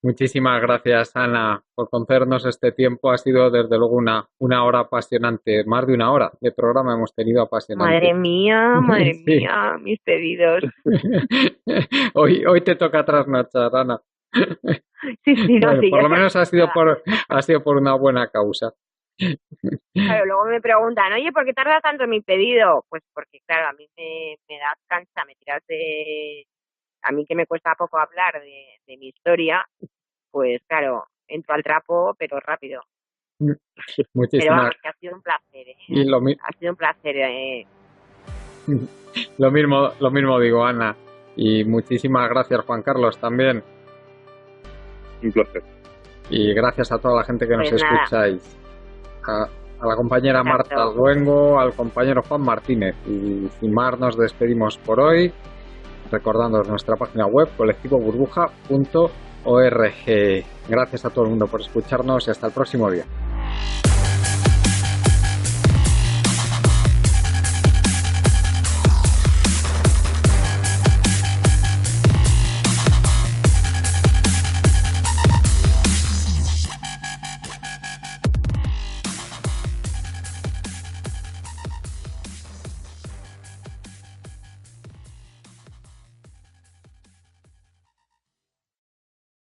Muchísimas gracias, Ana, por concedernos este tiempo. Ha sido, desde luego, una hora apasionante. Más de una hora de programa hemos tenido apasionante. Madre mía, mis pedidos. Hoy te toca trasnochar, Ana. Sí, no, bueno, sí, por lo menos ha sido por una buena causa. Claro, luego me preguntan, oye, ¿por qué tarda tanto mi pedido? Pues porque, claro, a mí me das cansa, me tiras de... A mí que me cuesta poco hablar de mi historia, pues claro, entro al trapo, pero rápido. Muchísimas pero vamos, que ha sido un placer, Y ha sido un placer. Lo mismo digo, Ana. Y muchísimas gracias, Juan Carlos, también. Un placer. Y gracias a toda la gente que nos escucháis. A la compañera Exacto. Marta Luengo, al compañero Juan Martínez. Y sin más nos despedimos por hoy, recordándoos nuestra página web colectivoburbuja.org. Gracias a todo el mundo por escucharnos y hasta el próximo día.